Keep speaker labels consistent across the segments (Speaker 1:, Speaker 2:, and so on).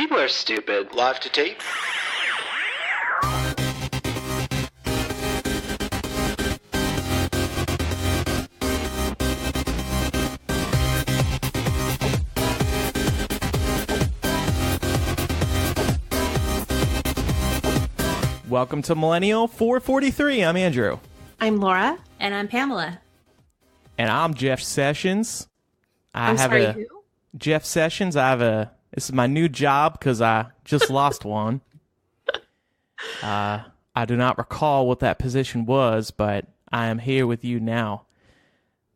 Speaker 1: People are stupid.
Speaker 2: Live to tape.
Speaker 3: Welcome to Millennial 443. I'm Andrew.
Speaker 4: I'm Laura.
Speaker 5: And I'm Pamela.
Speaker 3: And I'm Jeff Sessions.
Speaker 4: Who?
Speaker 3: Jeff Sessions. This is my new job because I just lost one. I do not recall what that position was, but I am here with you now.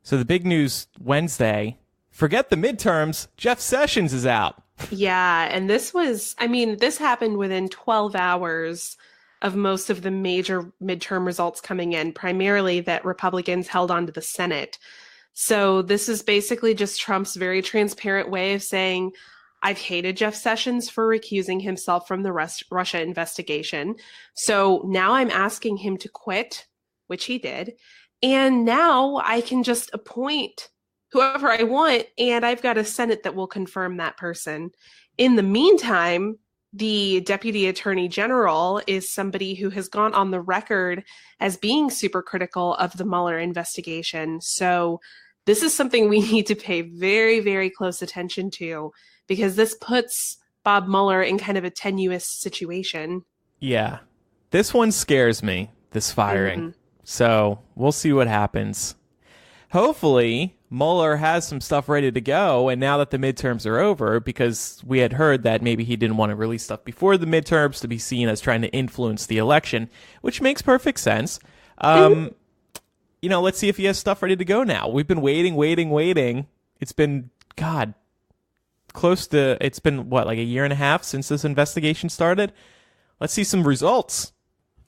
Speaker 3: So the big news Wednesday, forget the midterms, Jeff Sessions is out.
Speaker 4: Yeah, and this happened within 12 hours of most of the major midterm results coming in, primarily that Republicans held on to the Senate. So this is basically just Trump's very transparent way of saying, I've hated Jeff Sessions for recusing himself from the Russia investigation. So now I'm asking him to quit, which he did. And now I can just appoint whoever I want, and I've got a Senate that will confirm that person. In the meantime, the Deputy Attorney General is somebody who has gone on the record as being super critical of the Mueller investigation. So this is something we need to pay very, very close attention to, because this puts Bob Mueller in kind of a tenuous situation.
Speaker 3: Yeah. This one scares me, this firing. Mm-hmm. So we'll see what happens. Hopefully, Mueller has some stuff ready to go, and now that the midterms are over, because we had heard that maybe he didn't want to release stuff before the midterms to be seen as trying to influence the election, which makes perfect sense. Let's see if he has stuff ready to go now. We've been waiting. It's been, it's been, like a year and a half since this investigation started? Let's see some results.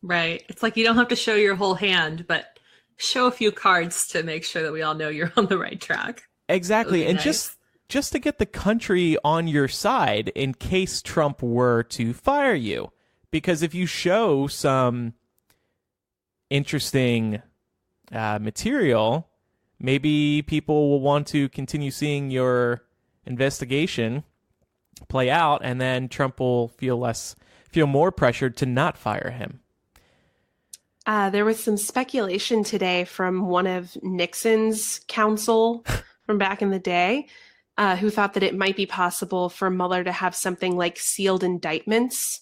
Speaker 5: Right. It's like you don't have to show your whole hand, but show a few cards to make sure that we all know you're on the right track.
Speaker 3: Exactly. And
Speaker 5: nice.
Speaker 3: just to get the country on your side in case Trump were to fire you. Because if you show some interesting material, maybe people will want to continue seeing your investigation play out, and then Trump will feel more pressured to not fire him.
Speaker 4: There was some speculation today from one of Nixon's counsel from back in the day, who thought that it might be possible for Mueller to have something like sealed indictments,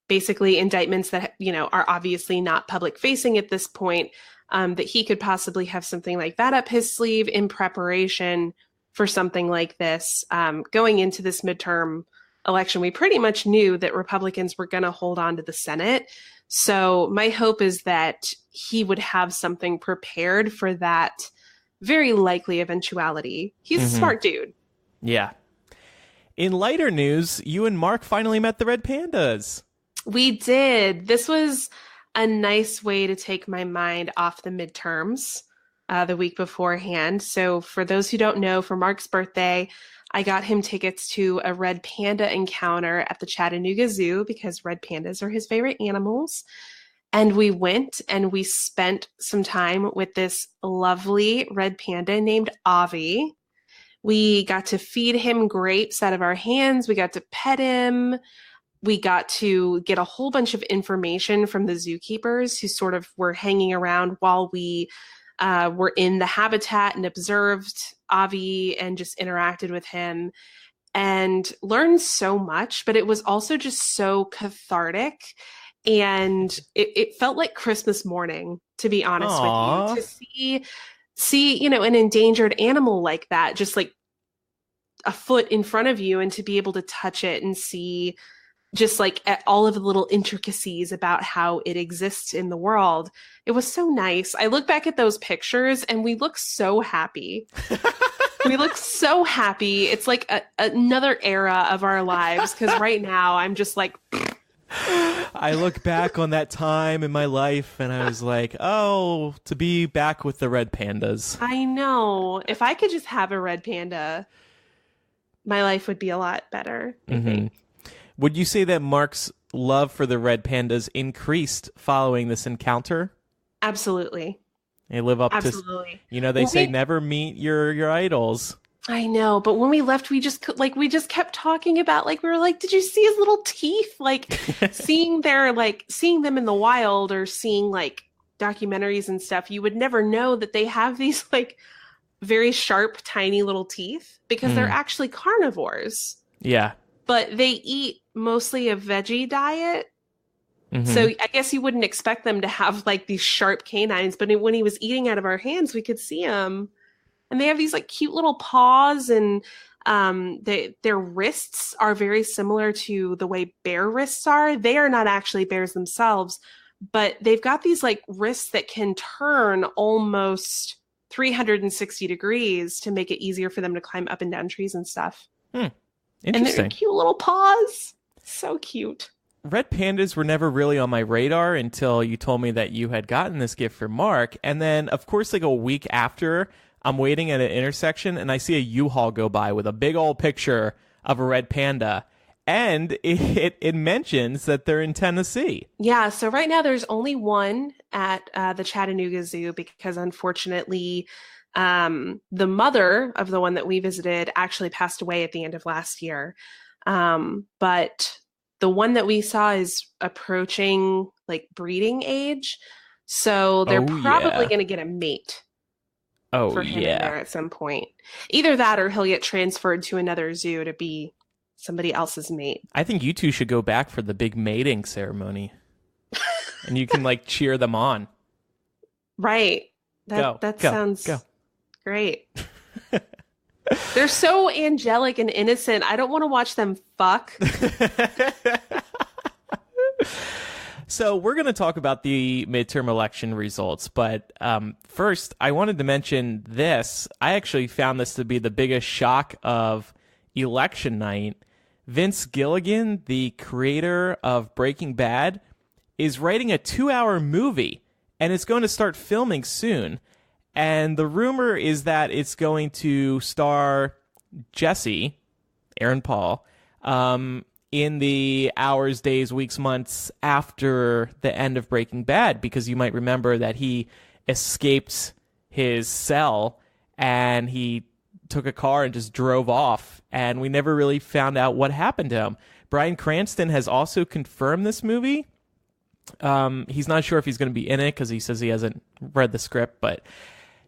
Speaker 4: basically indictments that, are obviously not public facing at this point, that he could possibly have something like that up his sleeve in preparation for something like this. Going into this midterm election, we pretty much knew that Republicans were going to hold on to the Senate. So my hope is that he would have something prepared for that very likely eventuality. He's a smart dude.
Speaker 3: Yeah. In lighter news, you and Mark finally met the Red Pandas.
Speaker 4: We did. This was a nice way to take my mind off the midterms the week beforehand. So for those who don't know, for Mark's birthday, I got him tickets to a red panda encounter at the Chattanooga Zoo because red pandas are his favorite animals. And we went and we spent some time with this lovely red panda named Avi. We got to feed him grapes out of our hands. We got to pet him. We got to get a whole bunch of information from the zookeepers who sort of were hanging around while we were in the habitat and observed Avi and just interacted with him and learned so much. But it was also just so cathartic. And it felt like Christmas morning, to be honest
Speaker 3: Aww.
Speaker 4: with you, to see, an endangered animal like that, just like a foot in front of you, and to be able to touch it and see just like at all of the little intricacies about how it exists in the world. It was so nice. I look back at those pictures and we look so happy. We look so happy. It's like another era of our lives, because right now I'm just like...
Speaker 3: I look back on that time in my life and I was like, oh, to be back with the red pandas.
Speaker 4: I know. If I could just have a red panda, my life would be a lot better, I think.
Speaker 3: Would you say that Mark's love for the red pandas increased following this encounter?
Speaker 4: Absolutely.
Speaker 3: They live up
Speaker 4: Absolutely.
Speaker 3: to, they say never meet your idols.
Speaker 4: I know, but when we left, we just kept talking about we were like, did you see his little teeth? Like seeing them in the wild or seeing documentaries and stuff, you would never know that they have these very sharp, tiny little teeth because they're actually carnivores.
Speaker 3: Yeah.
Speaker 4: But they eat mostly a veggie diet. So I guess you wouldn't expect them to have these sharp canines, but when he was eating out of our hands, we could see him. And they have these cute little paws, and their wrists are very similar to the way bear wrists are. They are not actually bears themselves, but they've got these wrists that can turn almost 360 degrees to make it easier for them to climb up and down trees and stuff.
Speaker 3: Interesting.
Speaker 4: And they're cute little paws. So cute.
Speaker 3: Red pandas were never really on my radar until you told me that you had gotten this gift for Mark. And then, of course, a week after, I'm waiting at an intersection and I see a U-Haul go by with a big old picture of a red panda. And it mentions that they're in Tennessee.
Speaker 4: Yeah, so right now there's only one at the Chattanooga Zoo because unfortunately the mother of the one that we visited actually passed away at the end of last year. But the one that we saw is approaching breeding age. So they're probably going to get a mate. For him in there at some point. Either that or he'll get transferred to another zoo to be somebody else's mate.
Speaker 3: I think you two should go back for the big mating ceremony. And you can cheer them on.
Speaker 4: Right. That sounds great. They're so angelic and innocent. I don't want to watch them fuck.
Speaker 3: So we're going to talk about the midterm election results, but first I wanted to mention this. I actually found this to be the biggest shock of election night. Vince Gilligan, the creator of Breaking Bad, is writing a 2-hour movie, and it's going to start filming soon. And the rumor is that it's going to star Jesse, Aaron Paul, in the hours, days, weeks, months after the end of Breaking Bad, because you might remember that he escaped his cell and he took a car and just drove off, and we never really found out what happened to him. Bryan Cranston has also confirmed this movie. He's not sure if he's going to be in it because he says he hasn't read the script, but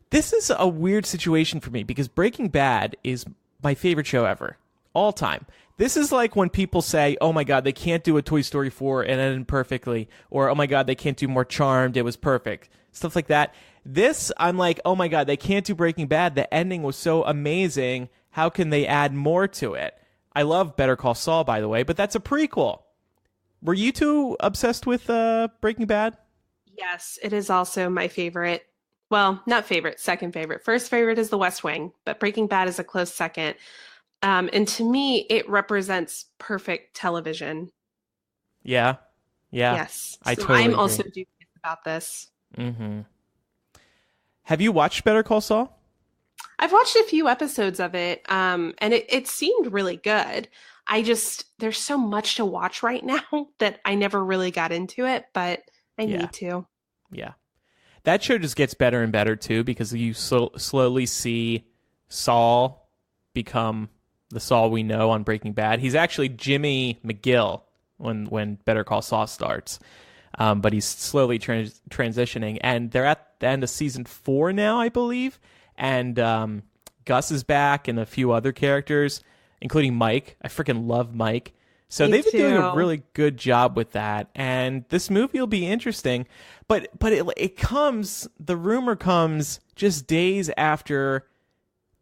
Speaker 3: this is a weird situation for me because Breaking Bad is my favorite show ever, all time. This is like when people say, oh my God, they can't do a Toy Story 4 and it ended perfectly, or oh my God, they can't do more Charmed, it was perfect. Stuff like that. This, I'm like, oh my God, they can't do Breaking Bad. The ending was so amazing. How can they add more to it? I love Better Call Saul, by the way, but that's a prequel. Were you two obsessed with Breaking Bad?
Speaker 4: Yes, it is also my favorite. Well, not favorite, second favorite. First favorite is The West Wing, but Breaking Bad is a close second. And to me, it represents perfect television.
Speaker 3: Yeah.
Speaker 4: Yes.
Speaker 3: I
Speaker 4: so
Speaker 3: totally
Speaker 4: I'm
Speaker 3: agree.
Speaker 4: also dubious about this.
Speaker 3: Mm-hmm. Have you watched Better Call Saul?
Speaker 4: I've watched a few episodes of it, and it seemed really good. There's so much to watch right now that I never really got into it, but I need to.
Speaker 3: Yeah. That show just gets better and better, too, because you slowly see Saul become the Saul we know on Breaking Bad. He's actually Jimmy McGill when Better Call Saul starts, but he's slowly transitioning. And they're at the end of season 4 now, I believe, and Gus is back and a few other characters, including Mike. I freaking love Mike. So they've been doing a really good job with that, and this movie will be interesting. But the rumor comes just days after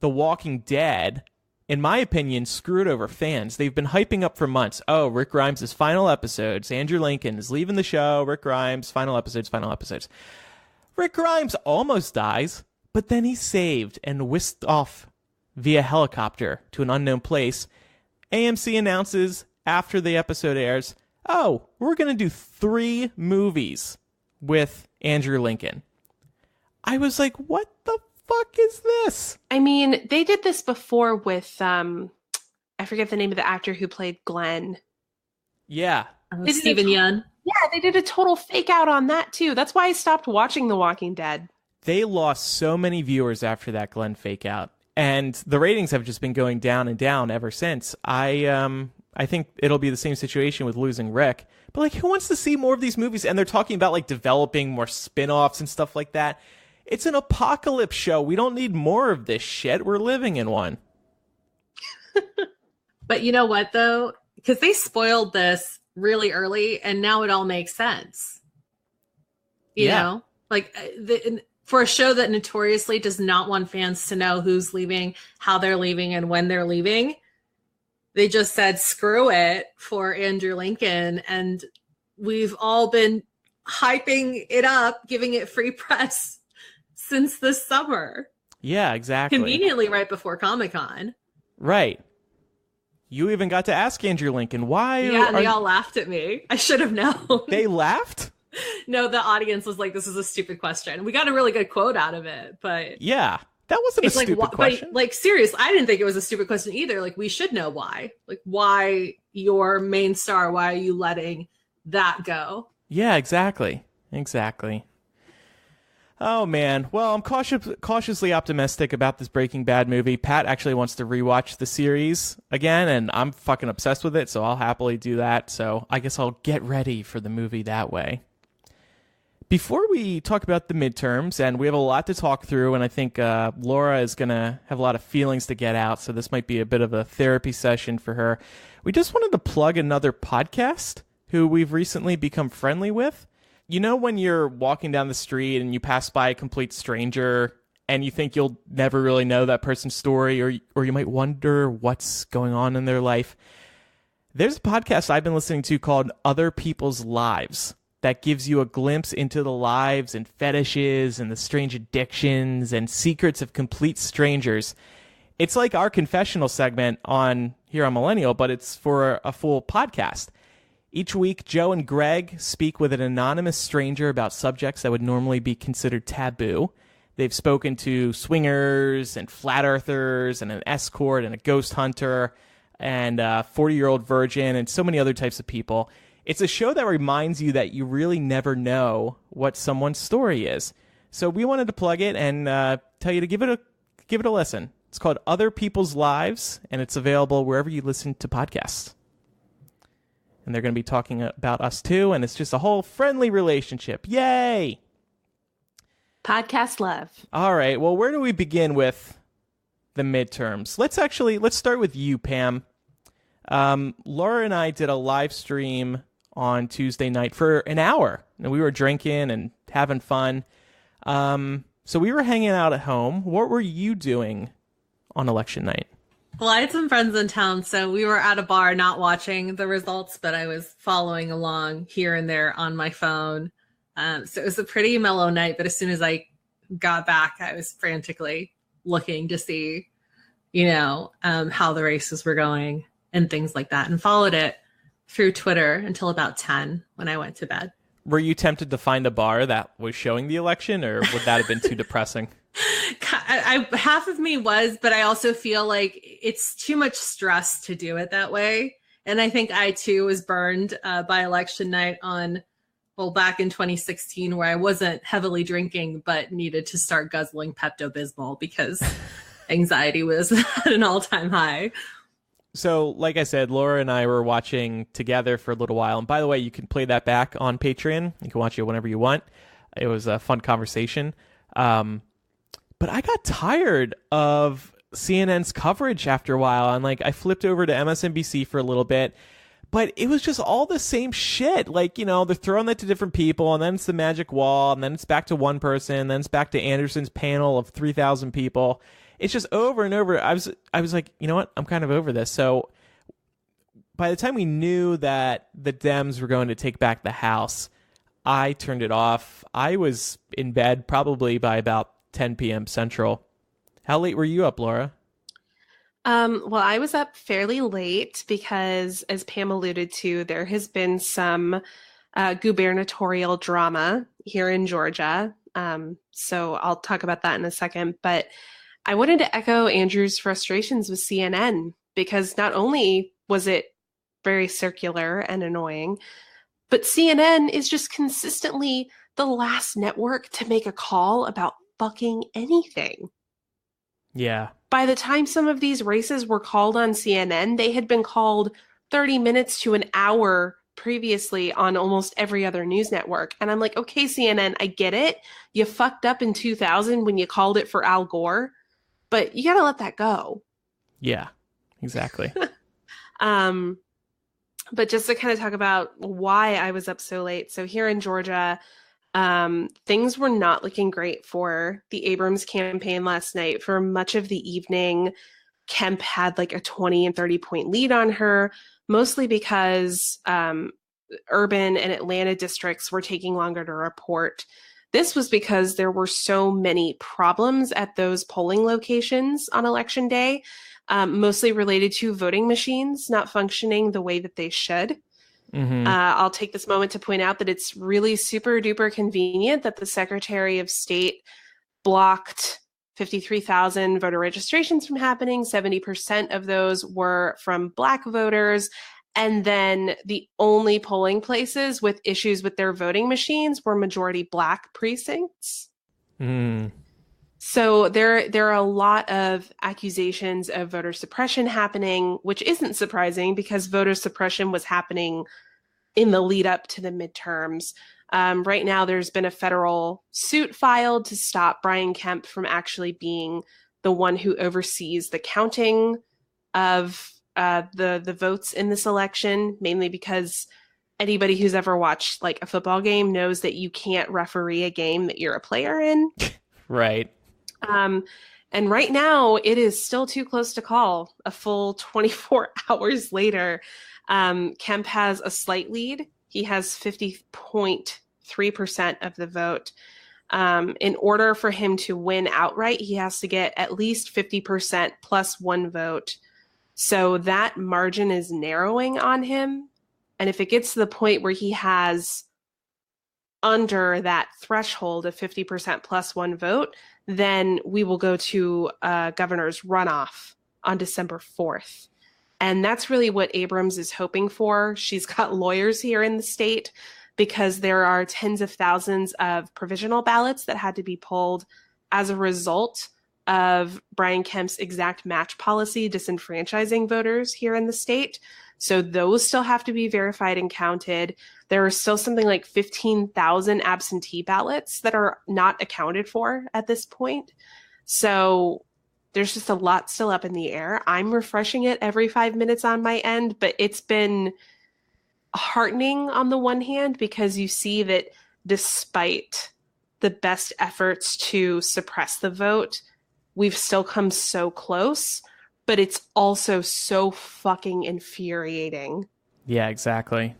Speaker 3: The Walking Dead, in my opinion, screwed over fans. They've been hyping up for months. Oh, Rick Grimes' final episodes. Andrew Lincoln is leaving the show. Rick Grimes, final episodes. Rick Grimes almost dies, but then he's saved and whisked off via helicopter to an unknown place. AMC announces after the episode airs, oh, we're going to do 3 movies with Andrew Lincoln. I was like, what the fuck is this?
Speaker 4: I mean, they did this before with, I forget the name of the actor who played Glenn.
Speaker 3: Yeah.
Speaker 5: Stephen Yeun.
Speaker 4: Yeah, they did a total fake out on that too. That's why I stopped watching The Walking Dead.
Speaker 3: They lost so many viewers after that Glenn fake out. And the ratings have just been going down and down ever since. I think it'll be the same situation with Losing Rick. But like, who wants to see more of these movies? And they're talking about like developing more spin-offs and stuff like that. It's an apocalypse show. We don't need more of this shit. We're living in one.
Speaker 5: But you know what, though? Because they spoiled this really early, and now it all makes sense. You know? Like, for a show that notoriously does not want fans to know who's leaving, how they're leaving, and when they're leaving, they just said, screw it for Andrew Lincoln. And we've all been hyping it up, giving it free press since this summer.
Speaker 3: Yeah, exactly.
Speaker 5: Conveniently right before Comic-Con.
Speaker 3: Right. You even got to ask Andrew Lincoln, why?
Speaker 5: Yeah, and they all laughed at me. I should have known.
Speaker 3: They laughed?
Speaker 5: No, the audience was like, this is a stupid question. We got a really good quote out of it, but...
Speaker 3: Yeah, that wasn't a stupid question.
Speaker 5: But, like, serious, I didn't think it was a stupid question either. Like, we should know why. Like, why your main star, why are you letting that go?
Speaker 3: Yeah, exactly. Exactly. Oh, man. Well, I'm cautiously optimistic about this Breaking Bad movie. Pat actually wants to rewatch the series again, and I'm fucking obsessed with it, so I'll happily do that. So I guess I'll get ready for the movie that way. Before we talk about the midterms, and we have a lot to talk through, and I think Laura is going to have a lot of feelings to get out, so this might be a bit of a therapy session for her. We just wanted to plug another podcast who we've recently become friendly with. You know when you're walking down the street and you pass by a complete stranger and you think you'll never really know that person's story, or you might wonder what's going on in their life? There's a podcast I've been listening to called Other People's Lives that gives you a glimpse into the lives and fetishes and the strange addictions and secrets of complete strangers. It's like our confessional segment here on Millennial, but it's for a full podcast. Each week, Joe and Greg speak with an anonymous stranger about subjects that would normally be considered taboo. They've spoken to swingers and flat earthers and an escort and a ghost hunter and a 40-year-old virgin and so many other types of people. It's a show that reminds you that you really never know what someone's story is. So we wanted to plug it and tell you to give it a listen. It's called Other People's Lives, and it's available wherever you listen to podcasts. And they're going to be talking about us too, and it's just a whole friendly relationship. Yay!
Speaker 4: Podcast love.
Speaker 3: All right. Well, where do we begin with the midterms? Let's start with you, Pam. Laura and I did a live stream on Tuesday night for an hour, and we were drinking and having fun. So we were hanging out at home. What were you doing on election night?
Speaker 5: Well, I had some friends in town, so we were at a bar not watching the results, but I was following along here and there on my phone. So it was a pretty mellow night, but as soon as I got back, I was frantically looking to see, how the races were going and things like that, and followed it through Twitter until about 10 when I went to bed.
Speaker 3: Were you tempted to find a bar that was showing the election, or would that have been too depressing?
Speaker 5: Half of me was, but I also feel like it's too much stress to do it that way. And I think I, too, was burned by election night back in 2016, where I wasn't heavily drinking, but needed to start guzzling Pepto-Bismol because anxiety was at an all-time high.
Speaker 3: So, like I said, Laura and I were watching together for a little while. And by the way, you can play that back on Patreon. You can watch it whenever you want. It was a fun conversation. But I got tired of CNN's coverage after a while. And I flipped over to MSNBC for a little bit. But it was just all the same shit. They're throwing that to different people, and then it's the magic wall, and then it's back to one person, and then it's back to Anderson's panel of 3,000 people. It's just over and over. I was like, you know what? I'm kind of over this. So by the time we knew that the Dems were going to take back the House, I turned it off. I was in bed probably by about 10 p.m. Central. How late were you up, Laura?
Speaker 4: Well, I was up fairly late because, as Pam alluded to, there has been some gubernatorial drama here in Georgia. So I'll talk about that in a second. But I wanted to echo Andrew's frustrations with CNN, because not only was it very circular and annoying, but CNN is just consistently the last network to make a call about fucking anything.
Speaker 3: Yeah.
Speaker 4: By the time some of these races were called on CNN, they had been called 30 minutes to an hour previously on almost every other news network. And I'm like, okay, CNN, I get it. You fucked up in 2000 when you called it for Al Gore, but you got to let that go.
Speaker 3: Yeah, exactly.
Speaker 4: But just to kind of talk about why I was up so late. So here in Georgia, things were not looking great for the Abrams campaign last night. For much of the evening, Kemp had like a 20 and 30 point lead on her, mostly because urban and Atlanta districts were taking longer to report. This was because there were so many problems at those polling locations on election day, mostly related to voting machines not functioning the way that they should. I'll take this moment to point out that it's really super duper convenient that the Secretary of State blocked 53,000 voter registrations from happening. 70% of those were from Black voters. And then the only polling places with issues with their voting machines were majority Black precincts. So there are a lot of accusations of voter suppression happening, which isn't surprising because voter suppression was happening in the lead up to the midterms. Right now, there's been a federal suit filed to stop Brian Kemp from actually being the one who oversees the counting of the votes in this election, mainly because anybody who's ever watched like a football game knows that you can't referee a game that you're a player in.
Speaker 3: Right.
Speaker 4: And right now, it is still too close to call. A full 24 hours later, Kemp has a slight lead. He has 50.3% of the vote. In order for him to win outright, he has to get at least 50% plus one vote. So that margin is narrowing on him. And if it gets to the point where he has under that threshold of 50% plus one vote, then we will go to governor's runoff on December 4th. And that's really what Abrams is hoping for. She's got lawyers here in the state because there are tens of thousands of provisional ballots that had to be pulled as a result of Brian Kemp's exact match policy disenfranchising voters here in the state. So those still have to be verified and counted. There are still something like 15,000 absentee ballots that are not accounted for at this point. So there's just a lot still up in the air. I'm refreshing it every 5 minutes on my end, but it's been heartening on the one hand because you see that despite the best efforts to suppress the vote, we've still come so close, but it's also so fucking infuriating.
Speaker 3: Yeah, exactly.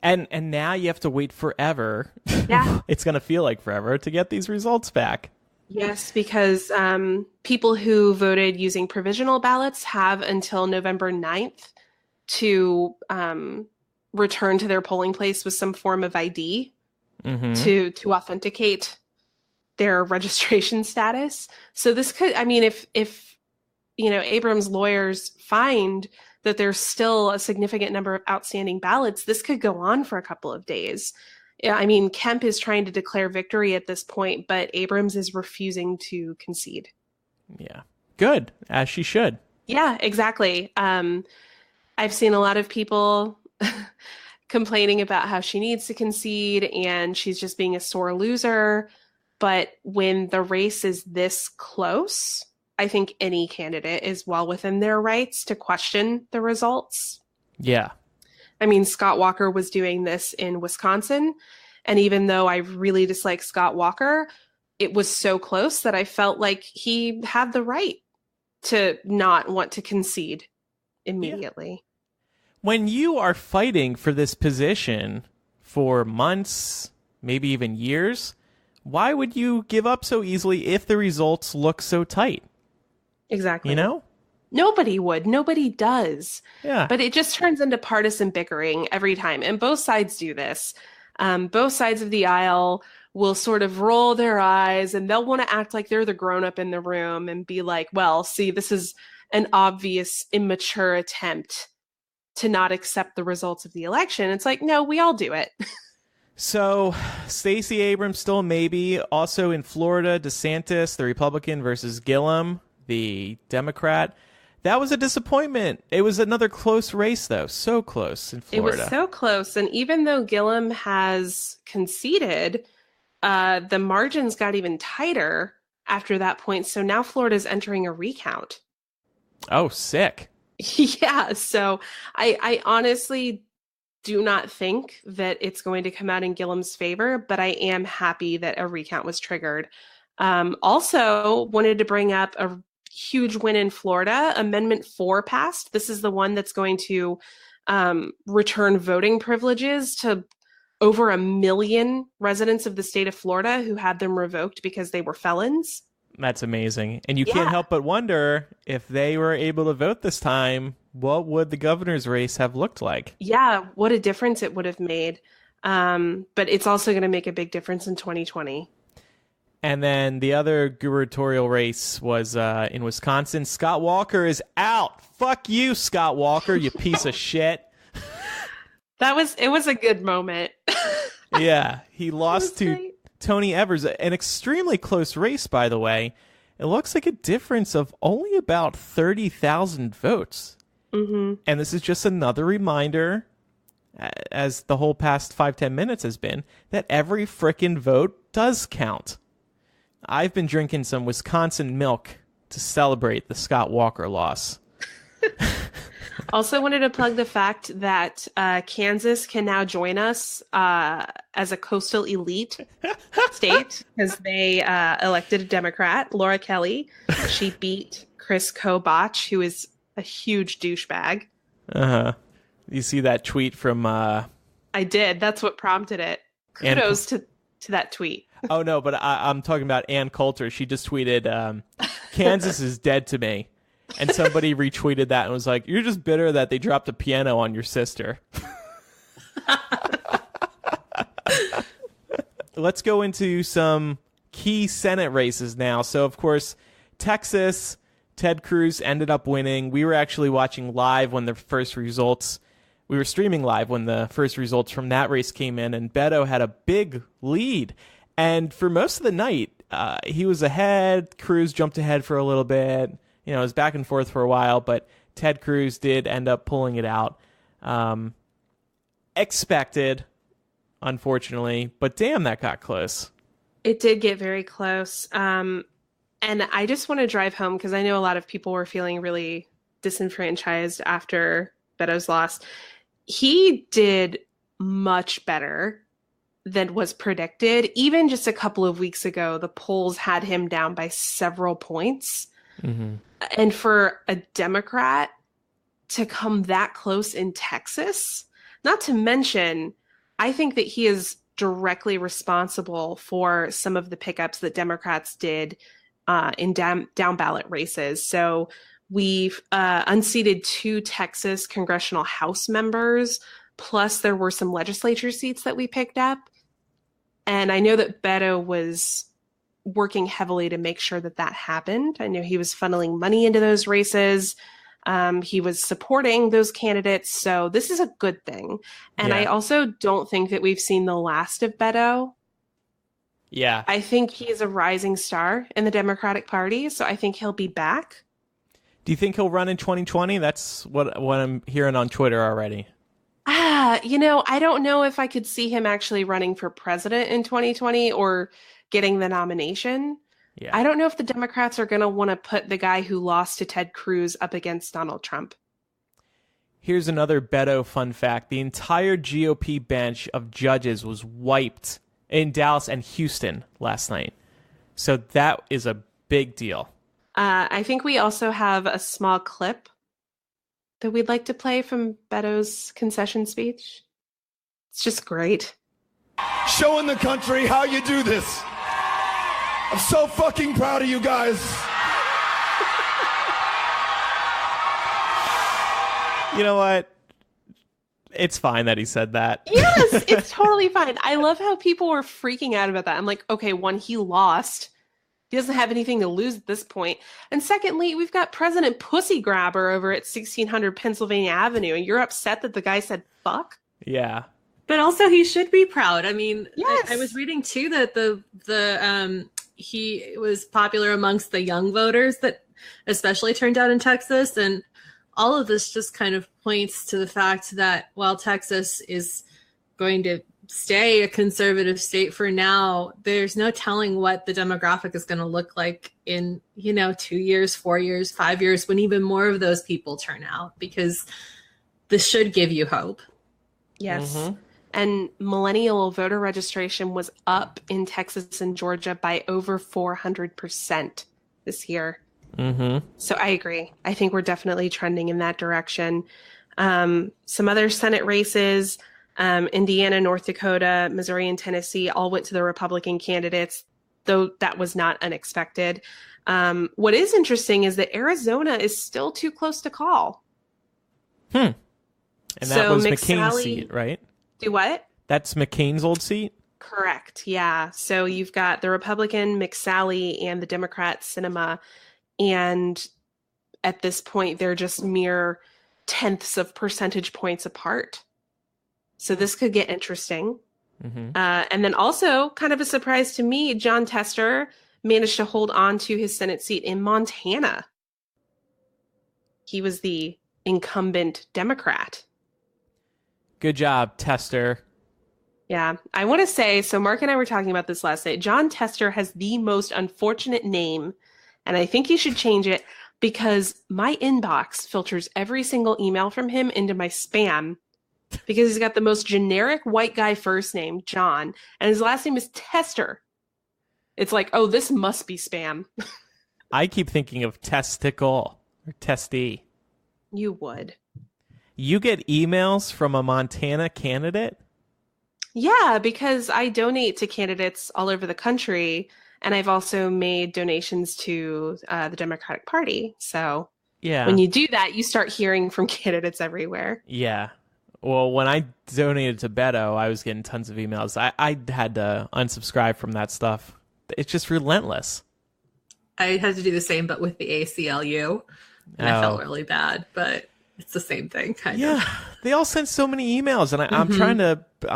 Speaker 3: And now you have to wait forever.
Speaker 4: Yeah.
Speaker 3: It's going to feel like forever to get these results back.
Speaker 4: Yes, because people who voted using provisional ballots have until November 9th to return to their polling place with some form of ID to authenticate their registration status. So this could, I mean, if Abrams' lawyers find that there's still a significant number of outstanding ballots, this could go on for a couple of days. Yeah, I mean, Kemp is trying to declare victory at this point, but Abrams is refusing to concede.
Speaker 3: Yeah. Good, as she should.
Speaker 4: Yeah, exactly. I've seen a lot of people complaining about how she needs to concede and she's just being a sore loser. But when the race is this close, I think any candidate is well within their rights to question the results.
Speaker 3: Yeah.
Speaker 4: I mean, Scott Walker was doing this in Wisconsin. And even though I really dislike Scott Walker, it was so close that I felt like he had the right to not want to concede immediately. Yeah.
Speaker 3: When you are fighting for this position for months, maybe even years, why would you give up so easily if the results look so tight?
Speaker 4: Exactly.
Speaker 3: You know?
Speaker 4: Nobody would. Nobody does.
Speaker 3: Yeah.
Speaker 4: But it just turns into partisan bickering every time. And both sides do this. Both sides of the aisle will sort of roll their eyes and they'll want to act like they're the grown-up in the room and be like, well, see, this is an obvious immature attempt to not accept the results of the election. It's like, no, we all do it.
Speaker 3: So, Stacey Abrams still a maybe. Also in Florida, DeSantis, the Republican, versus Gillum, the Democrat. That was a disappointment. It was another close race, though. So close in Florida.
Speaker 4: It was so close. And even though Gillum has conceded, the margins got even tighter after that point. So now Florida's entering a recount.
Speaker 3: Oh, sick.
Speaker 4: Yeah. So I honestly do not think that it's going to come out in Gillum's favor, but I am happy that a recount was triggered. Also wanted to bring up a huge win in Florida. Amendment 4 passed. This is the one that's going to return voting privileges to over 1 million residents of the state of Florida who had them revoked because they were felons.
Speaker 3: That's amazing. And you can't help but wonder, if they were able to vote this time, what would the governor's race have looked like?
Speaker 4: Yeah, what a difference it would have made. But it's also going to make a big difference in 2020.
Speaker 3: And then the other gubernatorial race was in Wisconsin. Scott Walker is out. Fuck you, Scott Walker, you piece of shit.
Speaker 4: It was a good moment.
Speaker 3: Yeah, he lost to Tony Evers, an extremely close race, by the way. It looks like a difference of only about 30,000 votes.
Speaker 4: Mm-hmm.
Speaker 3: And this is just another reminder, as the whole past 5-10 minutes has been, that every frickin' vote does count. I've been drinking some Wisconsin milk to celebrate the Scott Walker loss.
Speaker 4: Also wanted to plug the fact that Kansas can now join us as a coastal elite state because they elected a Democrat, Laura Kelly. She beat Chris Kobach, who is a huge douchebag.
Speaker 3: Uh-huh. You see that tweet from...
Speaker 4: I did. That's what prompted it. Kudos to that tweet.
Speaker 3: Oh, no, but I'm talking about Ann Coulter. She just tweeted, Kansas is dead to me. And somebody retweeted that and was like, you're just bitter that they dropped a piano on your sister. Let's go into some key Senate races now. So, of course, Texas, Ted Cruz ended up winning. We were actually watching live when the first results... We were streaming live when the first results from that race came in, and Beto had a big lead. And for most of the night, he was ahead. Cruz jumped ahead for a little bit. You know, it was back and forth for a while, but Ted Cruz did end up pulling it out. Expected, unfortunately, but damn, that got close.
Speaker 4: It did get very close. And I just want to drive home because I know a lot of people were feeling really disenfranchised after Beto's loss. He did much better than was predicted. Even just a couple of weeks ago, the polls had him down by several points. Mm-hmm. And for a Democrat to come that close in Texas, not to mention, I think that he is directly responsible for some of the pickups that Democrats did in down ballot races. So we've unseated 2 Texas congressional House members, plus there were some legislature seats that we picked up. And I know that Beto was working heavily to make sure that that happened. I know he was funneling money into those races. He was supporting those candidates. So this is a good thing. And I also don't think that we've seen the last of Beto.
Speaker 3: Yeah.
Speaker 4: I think he's a rising star in the Democratic Party. So I think he'll be back.
Speaker 3: Do you think he'll run in 2020? That's what I'm hearing on Twitter already.
Speaker 4: I don't know if I could see him actually running for president in 2020 or getting the nomination. Yeah. I don't know if the Democrats are going to want to put the guy who lost to Ted Cruz up against Donald Trump.
Speaker 3: Here's another Beto fun fact. The entire GOP bench of judges was wiped in Dallas and Houston last night. So that is a big deal.
Speaker 4: I think we also have a small clip that we'd like to play from Beto's concession speech. It's just great.
Speaker 1: Showing the country how you do this. I'm so fucking proud of you guys.
Speaker 3: You know what? It's fine that he said that.
Speaker 4: Yes, it's totally fine. I love how people were freaking out about that. I'm like, okay, one, he lost. He doesn't have anything to lose at this point. And secondly, we've got President Pussy Grabber over at 1600 Pennsylvania Avenue, and you're upset that the guy said fuck?
Speaker 3: Yeah.
Speaker 5: But also he should be proud. I mean,
Speaker 4: Yes.
Speaker 5: I was reading too that he was popular amongst the young voters that especially turned out in Texas. And all of this just kind of points to the fact that while Texas is going to stay a conservative state for now, there's no telling what the demographic is going to look like in, 2 years, 4 years, 5 years, when even more of those people turn out, because this should give you hope.
Speaker 4: Yes. Mm-hmm. And millennial voter registration was up in Texas and Georgia by over 400% this year.
Speaker 3: Mm-hmm.
Speaker 4: So I agree. I think we're definitely trending in that direction. Some other Senate races, Indiana, North Dakota, Missouri, and Tennessee all went to the Republican candidates, though that was not unexpected. What is interesting is that Arizona is still too close to call.
Speaker 3: And that was McCain's seat, right?
Speaker 4: Do what?
Speaker 3: That's McCain's old seat?
Speaker 4: Correct, yeah. So you've got the Republican McSally and the Democrat Sinema, and at this point, they're just mere tenths of percentage points apart. So this could get interesting.
Speaker 3: Mm-hmm.
Speaker 4: And then also, kind of a surprise to me, John Tester managed to hold on to his Senate seat in Montana. He was the incumbent Democrat.
Speaker 3: Good job, Tester.
Speaker 4: Yeah, I want to say, so Mark and I were talking about this last night. John Tester has the most unfortunate name, and I think he should change it because my inbox filters every single email from him into my spam because he's got the most generic white guy first name, John, and his last name is Tester. It's like, oh, this must be spam.
Speaker 3: I keep thinking of testicle or testy.
Speaker 4: You would.
Speaker 3: You get emails from a Montana candidate?
Speaker 4: Yeah, because I donate to candidates all over the country, and I've also made donations to the Democratic Party. So when you do that, you start hearing from candidates everywhere.
Speaker 3: Yeah. Well, when I donated to Beto, I was getting tons of emails. I had to unsubscribe from that stuff. It's just relentless.
Speaker 5: I had to do the same, but with the ACLU, and I felt really bad, but it's the same thing, kind of.
Speaker 3: Yeah, they all send so many emails, and I'm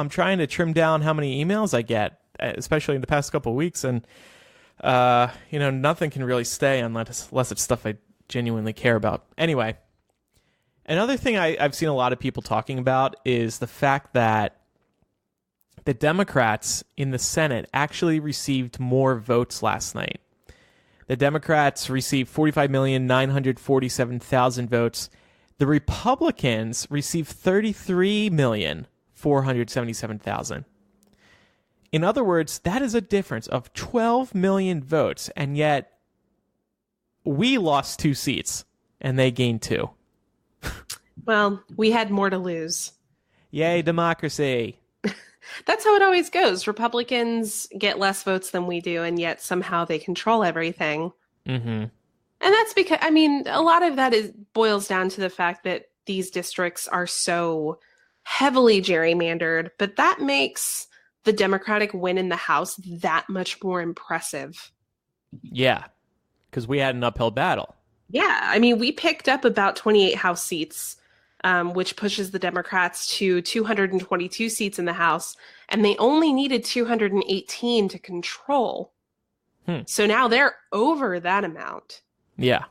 Speaker 3: trying to trim down how many emails I get, especially in the past couple of weeks, and nothing can really stay unless it's stuff I genuinely care about. Anyway, another thing I've seen a lot of people talking about is the fact that the Democrats in the Senate actually received more votes last night. The Democrats received 45,947,000 votes. The Republicans received 33,477,000. In other words, that is a difference of 12 million votes, and yet we lost 2 seats, and they gained 2.
Speaker 4: Well, we had more to lose.
Speaker 3: Yay, democracy.
Speaker 4: That's how it always goes. Republicans get less votes than we do, and yet somehow they control everything.
Speaker 3: Mm-hmm.
Speaker 4: And that's because, a lot of that boils down to the fact that these districts are so heavily gerrymandered, but that makes the Democratic win in the House that much more impressive.
Speaker 3: Yeah, because we had an uphill battle.
Speaker 4: Yeah, we picked up about 28 House seats, which pushes the Democrats to 222 seats in the House, and they only needed 218 to control. So now they're over that amount.
Speaker 3: Yeah.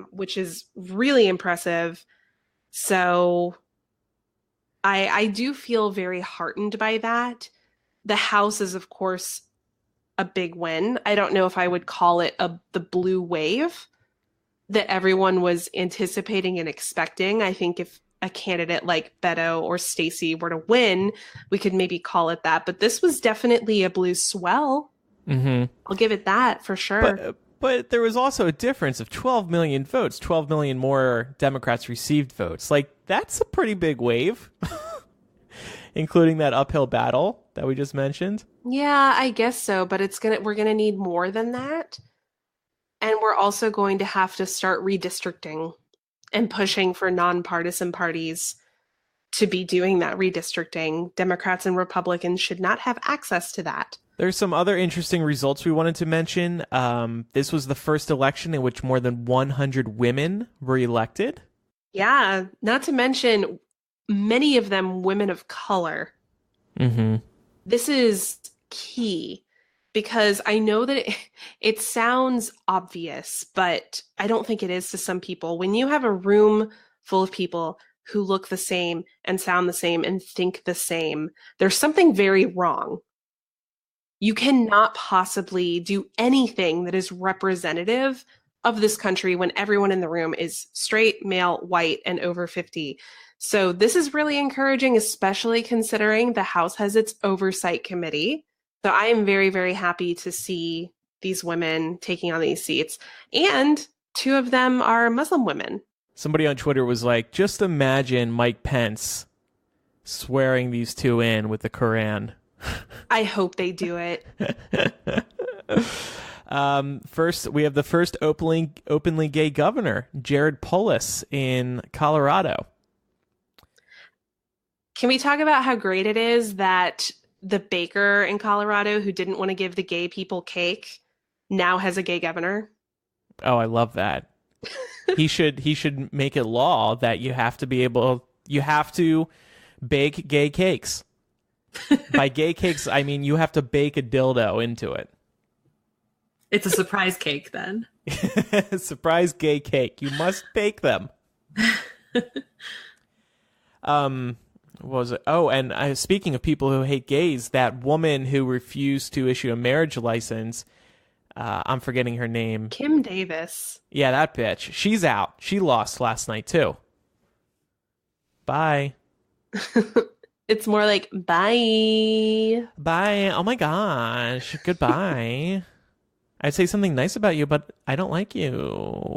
Speaker 4: Which is really impressive. So I do feel very heartened by that. The House is, of course, a big win. I don't know if I would call it the blue wave that everyone was anticipating and expecting. I think if a candidate like Beto or Stacey were to win, we could maybe call it that. But this was definitely a blue swell.
Speaker 3: Mm-hmm.
Speaker 4: I'll give it that for sure.
Speaker 3: But there was also a difference of 12 million votes. 12 million more Democrats received votes. Like, that's a pretty big wave, including that uphill battle that we just mentioned.
Speaker 4: Yeah, I guess so. But we're gonna need more than that, and we're also going to have to start redistricting and pushing for nonpartisan parties to be doing that redistricting. Democrats and Republicans should not have access to that.
Speaker 3: There's some other interesting results we wanted to mention. This was the first election in which more than 100 women were elected.
Speaker 4: Yeah, not to mention many of them women of color.
Speaker 3: Mm-hmm.
Speaker 4: This is key because I know that it sounds obvious, but I don't think it is to some people. When you have a room full of people who look the same and sound the same and think the same, there's something very wrong. You cannot possibly do anything that is representative of this country when everyone in the room is straight, male, white, and over 50. So this is really encouraging, especially considering the House has its oversight committee. So I am very, very happy to see these women taking on these seats. And 2 of them are Muslim women.
Speaker 3: Somebody on Twitter was like, just imagine Mike Pence swearing these 2 in with the Quran.
Speaker 4: I hope they do it.
Speaker 3: First, we have the first openly gay governor, Jared Polis in Colorado.
Speaker 4: Can we talk about how great it is that the baker in Colorado who didn't want to give the gay people cake now has a gay governor?
Speaker 3: Oh, I love that. He should make it law that you have to bake gay cakes. By gay cakes, I mean you have to bake a dildo into it.
Speaker 5: It's a surprise cake then.
Speaker 3: Surprise gay cake. You must bake them. What was it? Oh, and speaking of people who hate gays, that woman who refused to issue a marriage license, I'm forgetting her name.
Speaker 4: Kim Davis.
Speaker 3: Yeah, that bitch. She's out. She lost last night too. Bye.
Speaker 4: It's more like, bye.
Speaker 3: Bye. Oh my gosh. Goodbye. I'd say something nice about you, but I don't like you.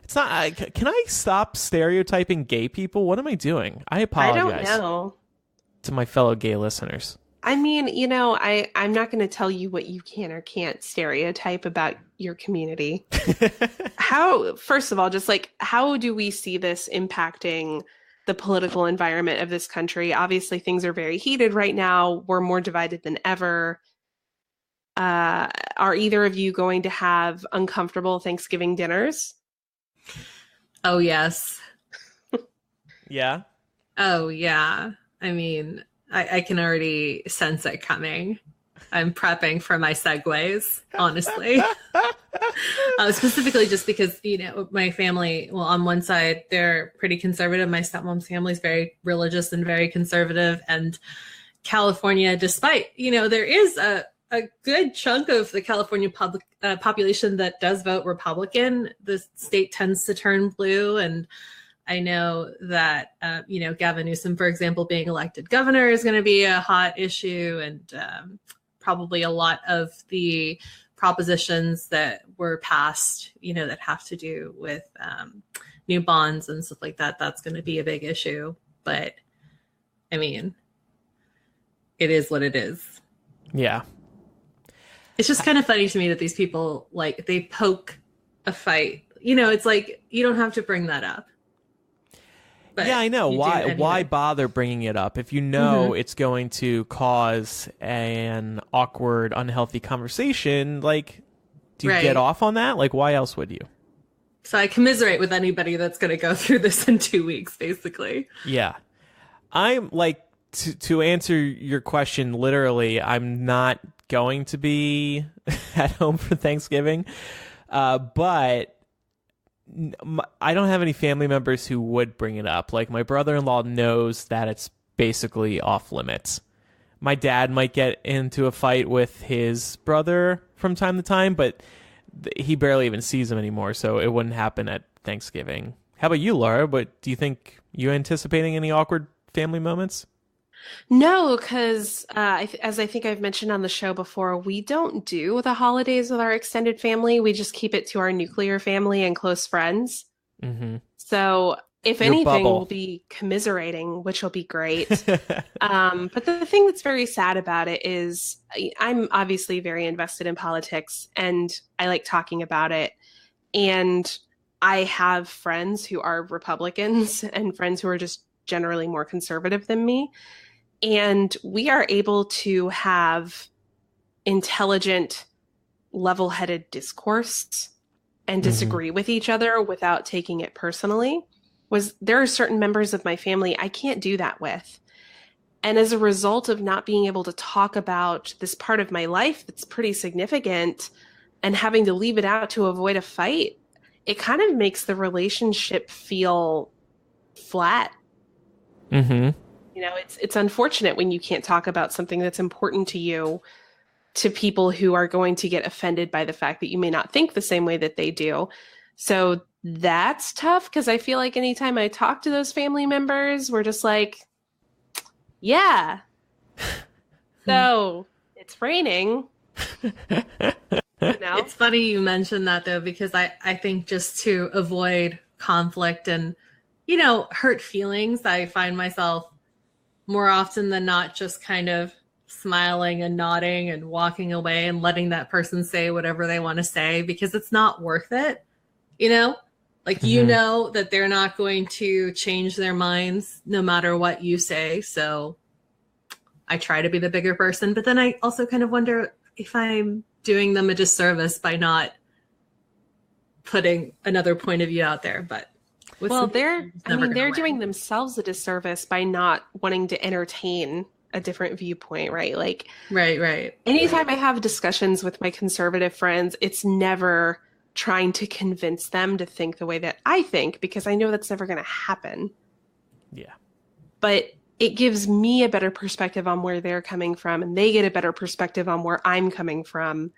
Speaker 3: It's not. Can I stop stereotyping gay people? What am I doing? I apologize.
Speaker 4: I don't know.
Speaker 3: To my fellow gay listeners.
Speaker 4: I mean, I'm not going to tell you what you can or can't stereotype about your community. First of all, just like, how do we see this impacting the political environment of this country? Obviously, things are very heated right now. We're more divided than ever. Are either of you going to have uncomfortable Thanksgiving dinners?
Speaker 5: Oh, yes.
Speaker 3: Yeah?
Speaker 5: Oh, yeah. I mean, I can already sense it coming. I'm prepping for my segues, honestly. Specifically just because, my family, well, on one side, they're pretty conservative. My stepmom's family is very religious and very conservative. And California, despite, there is a good chunk of the California population that does vote Republican, the state tends to turn blue. And I know that, Gavin Newsom, for example, being elected governor is going to be a hot issue, and probably a lot of the propositions that were passed, that have to do with new bonds and stuff like that, that's going to be a big issue. But, I mean, it is what it is.
Speaker 3: Yeah.
Speaker 5: It's just kind of funny to me that these people, like, they poke a fight. It's like, you don't have to bring that up. But
Speaker 3: yeah, I know. Why bother bringing it up if you know it's going to cause an awkward, unhealthy conversation? Like, do you get off on that? Like, why else would you?
Speaker 5: So I commiserate with anybody that's going to go through this in 2 weeks, basically.
Speaker 3: Yeah. I'm like, to answer your question, literally, I'm not going to be at home for Thanksgiving, but I don't have any family members who would bring it up. Like, my brother-in-law knows that it's basically off limits. My dad might get into a fight with his brother from time to time, but he barely even sees him anymore, so it wouldn't happen at Thanksgiving. How about you, Laura? But do you anticipating any awkward family moments?
Speaker 4: No, because as I think I've mentioned on the show before, we don't do the holidays with our extended family. We just keep it to our nuclear family and close friends. Mm-hmm. So if anything, we'll be commiserating, which will be great. But the thing that's very sad about it is I'm obviously very invested in politics and I like talking about it. And I have friends who are Republicans and friends who are just generally more conservative than me. And we are able to have intelligent, level-headed discourse and disagree with each other without taking it personally. There are certain members of my family I can't do that with. And as a result of not being able to talk about this part of my life that's pretty significant and having to leave it out to avoid a fight, it kind of makes the relationship feel flat.
Speaker 3: Mm-hmm.
Speaker 4: You know, it's unfortunate when you can't talk about something that's important to you to people who are going to get offended by the fact that you may not think the same way that they do. So that's tough, because I feel like anytime I talk to those family members, we're just like, yeah, so it's raining. You know?
Speaker 5: It's funny you mentioned that, though, because I think just to avoid conflict and, hurt feelings, I find myself more often than not just kind of smiling and nodding and walking away and letting that person say whatever they want to say, because it's not worth it. Like, that they're not going to change their minds no matter what you say. So I try to be the bigger person, but then I also kind of wonder if I'm doing them a disservice by not putting another point of view out there. But they're
Speaker 4: doing themselves a disservice by not wanting to entertain a different viewpoint, right? Like,
Speaker 5: right.
Speaker 4: Anytime I have discussions with my conservative friends, it's never trying to convince them to think the way that I think, because I know that's never going to happen.
Speaker 3: Yeah.
Speaker 4: But it gives me a better perspective on where they're coming from, and they get a better perspective on where I'm coming from.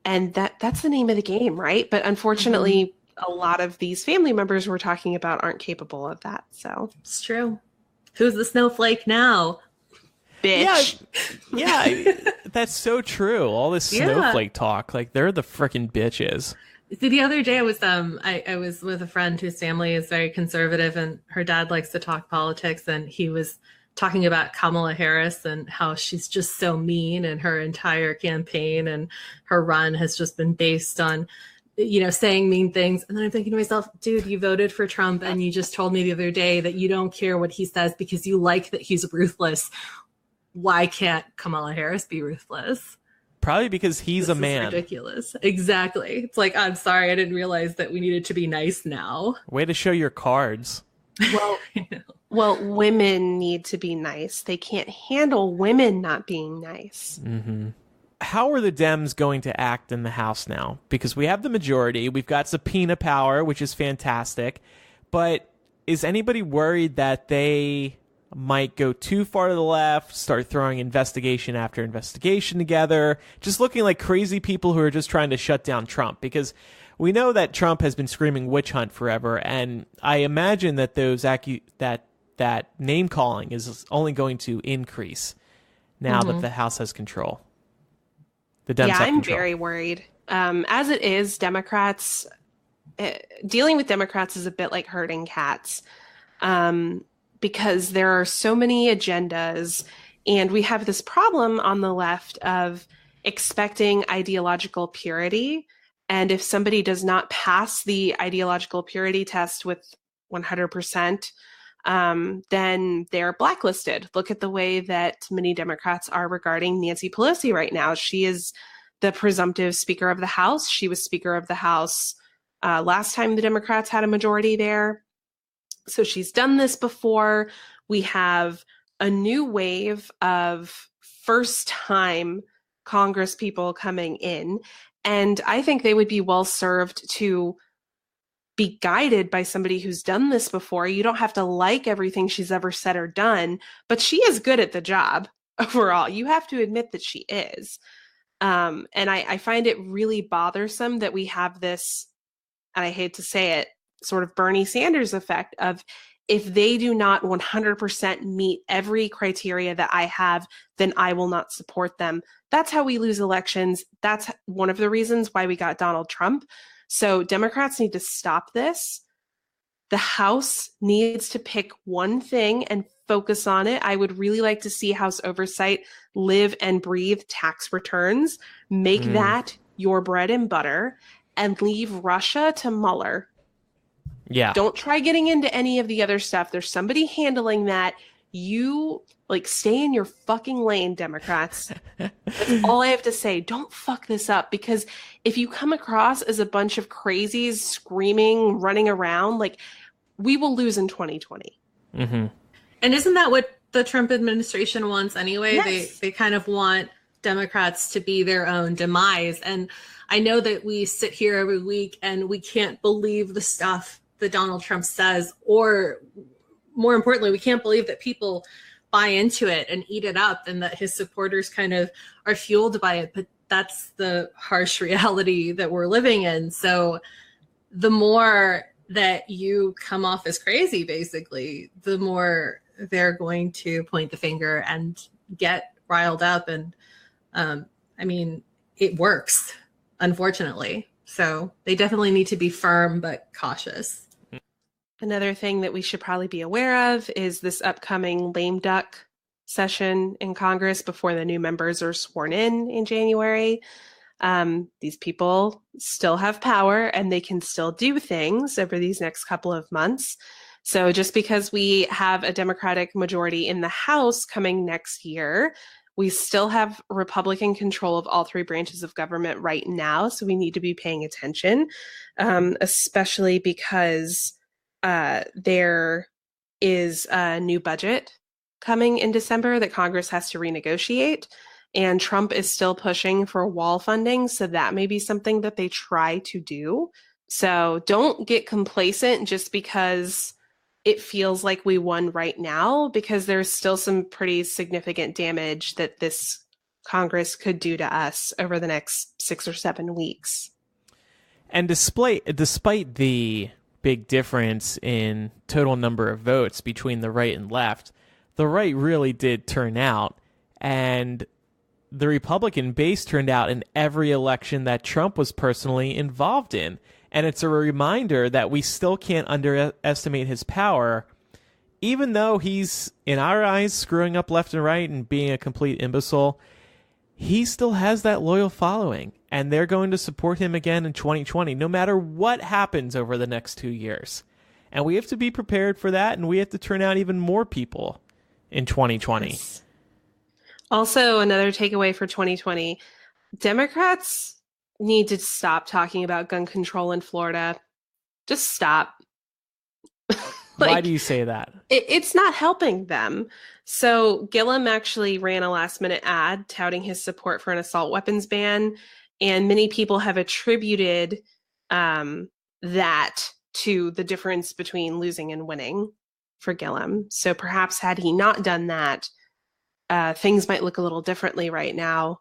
Speaker 4: And that's the name of the game, right? But unfortunately, a lot of these family members we're talking about aren't capable of that. So
Speaker 5: it's true. Who's the snowflake now?
Speaker 4: Bitch.
Speaker 3: Yeah, that's so true. All this snowflake talk, like, they're the freaking bitches.
Speaker 5: See, the other day I was with a friend whose family is very conservative, and her dad likes to talk politics, and he was talking about Kamala Harris and how she's just so mean, and her entire campaign and her run has just been based on, saying mean things. And then I'm thinking to myself, dude, you voted for Trump, and you just told me the other day that you don't care what he says because you like that he's ruthless. Why can't Kamala Harris be ruthless?
Speaker 3: Probably because he's a man.
Speaker 5: Ridiculous. Exactly. It's like, I'm sorry, I didn't realize that we needed to be nice now.
Speaker 3: Way to show your cards.
Speaker 4: Well, women need to be nice. They can't handle women not being nice.
Speaker 3: Mm-hmm. How are the Dems going to act in the House now? Because we have the majority. We've got subpoena power, which is fantastic. But is anybody worried that they might go too far to the left, start throwing investigation after investigation together, just looking like crazy people who are just trying to shut down Trump? Because we know that Trump has been screaming witch hunt forever, and I imagine that those that name calling is only going to increase now that the House has control. The Dems have
Speaker 4: I'm
Speaker 3: control.
Speaker 4: very worried. As it is, Democrats dealing with Democrats is a bit like herding cats. Because there are so many agendas, and we have this problem on the left of expecting ideological purity. And if somebody does not pass the ideological purity test with 100%, then they're blacklisted. Look at the way that many Democrats are regarding Nancy Pelosi right now. She is the presumptive Speaker of the House. She was Speaker of the House last time the Democrats had a majority there. So she's done this before. We have a new wave of first-time Congress people coming in, and I think they would be well served to be guided by somebody who's done this before. You don't have to like everything she's ever said or done, but she is good at the job overall. You have to admit that she is. And I find it really bothersome that we have this, and I hate to say it, sort of Bernie Sanders effect of, if they do not 100% meet every criteria that I have, then I will not support them. That's how we lose elections. That's one of the reasons why we got Donald Trump. So Democrats need to stop this. The House needs to pick one thing and focus on it. I would really like to see House oversight live and breathe tax returns, make that your bread and butter, and leave Russia to Mueller.
Speaker 3: Yeah.
Speaker 4: Don't try getting into any of the other stuff. There's somebody handling that. You stay in your fucking lane, Democrats. That's all I have to say. Don't fuck this up, because if you come across as a bunch of crazies screaming, running around, we will lose in 2020.
Speaker 3: Mm-hmm.
Speaker 5: And isn't that what the Trump administration wants anyway.
Speaker 4: Yes.
Speaker 5: They kind of want Democrats to be their own demise. And I know that we sit here every week and we can't believe the stuff that Donald Trump says, or more importantly, we can't believe that people buy into it and eat it up, and that his supporters kind of are fueled by it. But that's the harsh reality that we're living in. So the more that you come off as crazy, basically, the more they're going to point the finger and get riled up. And I mean, it works, unfortunately. So they definitely need to be firm but cautious.
Speaker 4: Another thing that we should probably be aware of is this upcoming lame duck session in Congress before the new members are sworn in January. These people still have power and they can still do things over these next couple of months. So just because we have a Democratic majority in the House coming next year, we still have Republican control of all three branches of government right now. So we need to be paying attention, especially because there is a new budget coming in December that Congress has to renegotiate. And Trump is still pushing for wall funding. So that may be something that they try to do. So don't get complacent just because it feels like we won right now, because there's still some pretty significant damage that this Congress could do to us over the next 6 or 7 weeks.
Speaker 3: And despite the big difference in total number of votes between the right and left, the right really did turn out, and the Republican base turned out in every election that Trump was personally involved in. And it's a reminder that we still can't underestimate his power, even though he's, in our eyes, screwing up left and right and being a complete imbecile. He still has that loyal following, and they're going to support him again in 2020, no matter what happens over the next 2 years. And we have to be prepared for that, and we have to turn out even more people in 2020.
Speaker 4: Yes. Also, another takeaway for 2020, Democrats need to stop talking about gun control in Florida. Just stop.
Speaker 3: Why do you say that?
Speaker 4: It's not helping them. So Gillum actually ran a last-minute ad touting his support for an assault weapons ban, and many people have attributed that to the difference between losing and winning for Gillum. So perhaps had he not done that, things might look a little differently right now.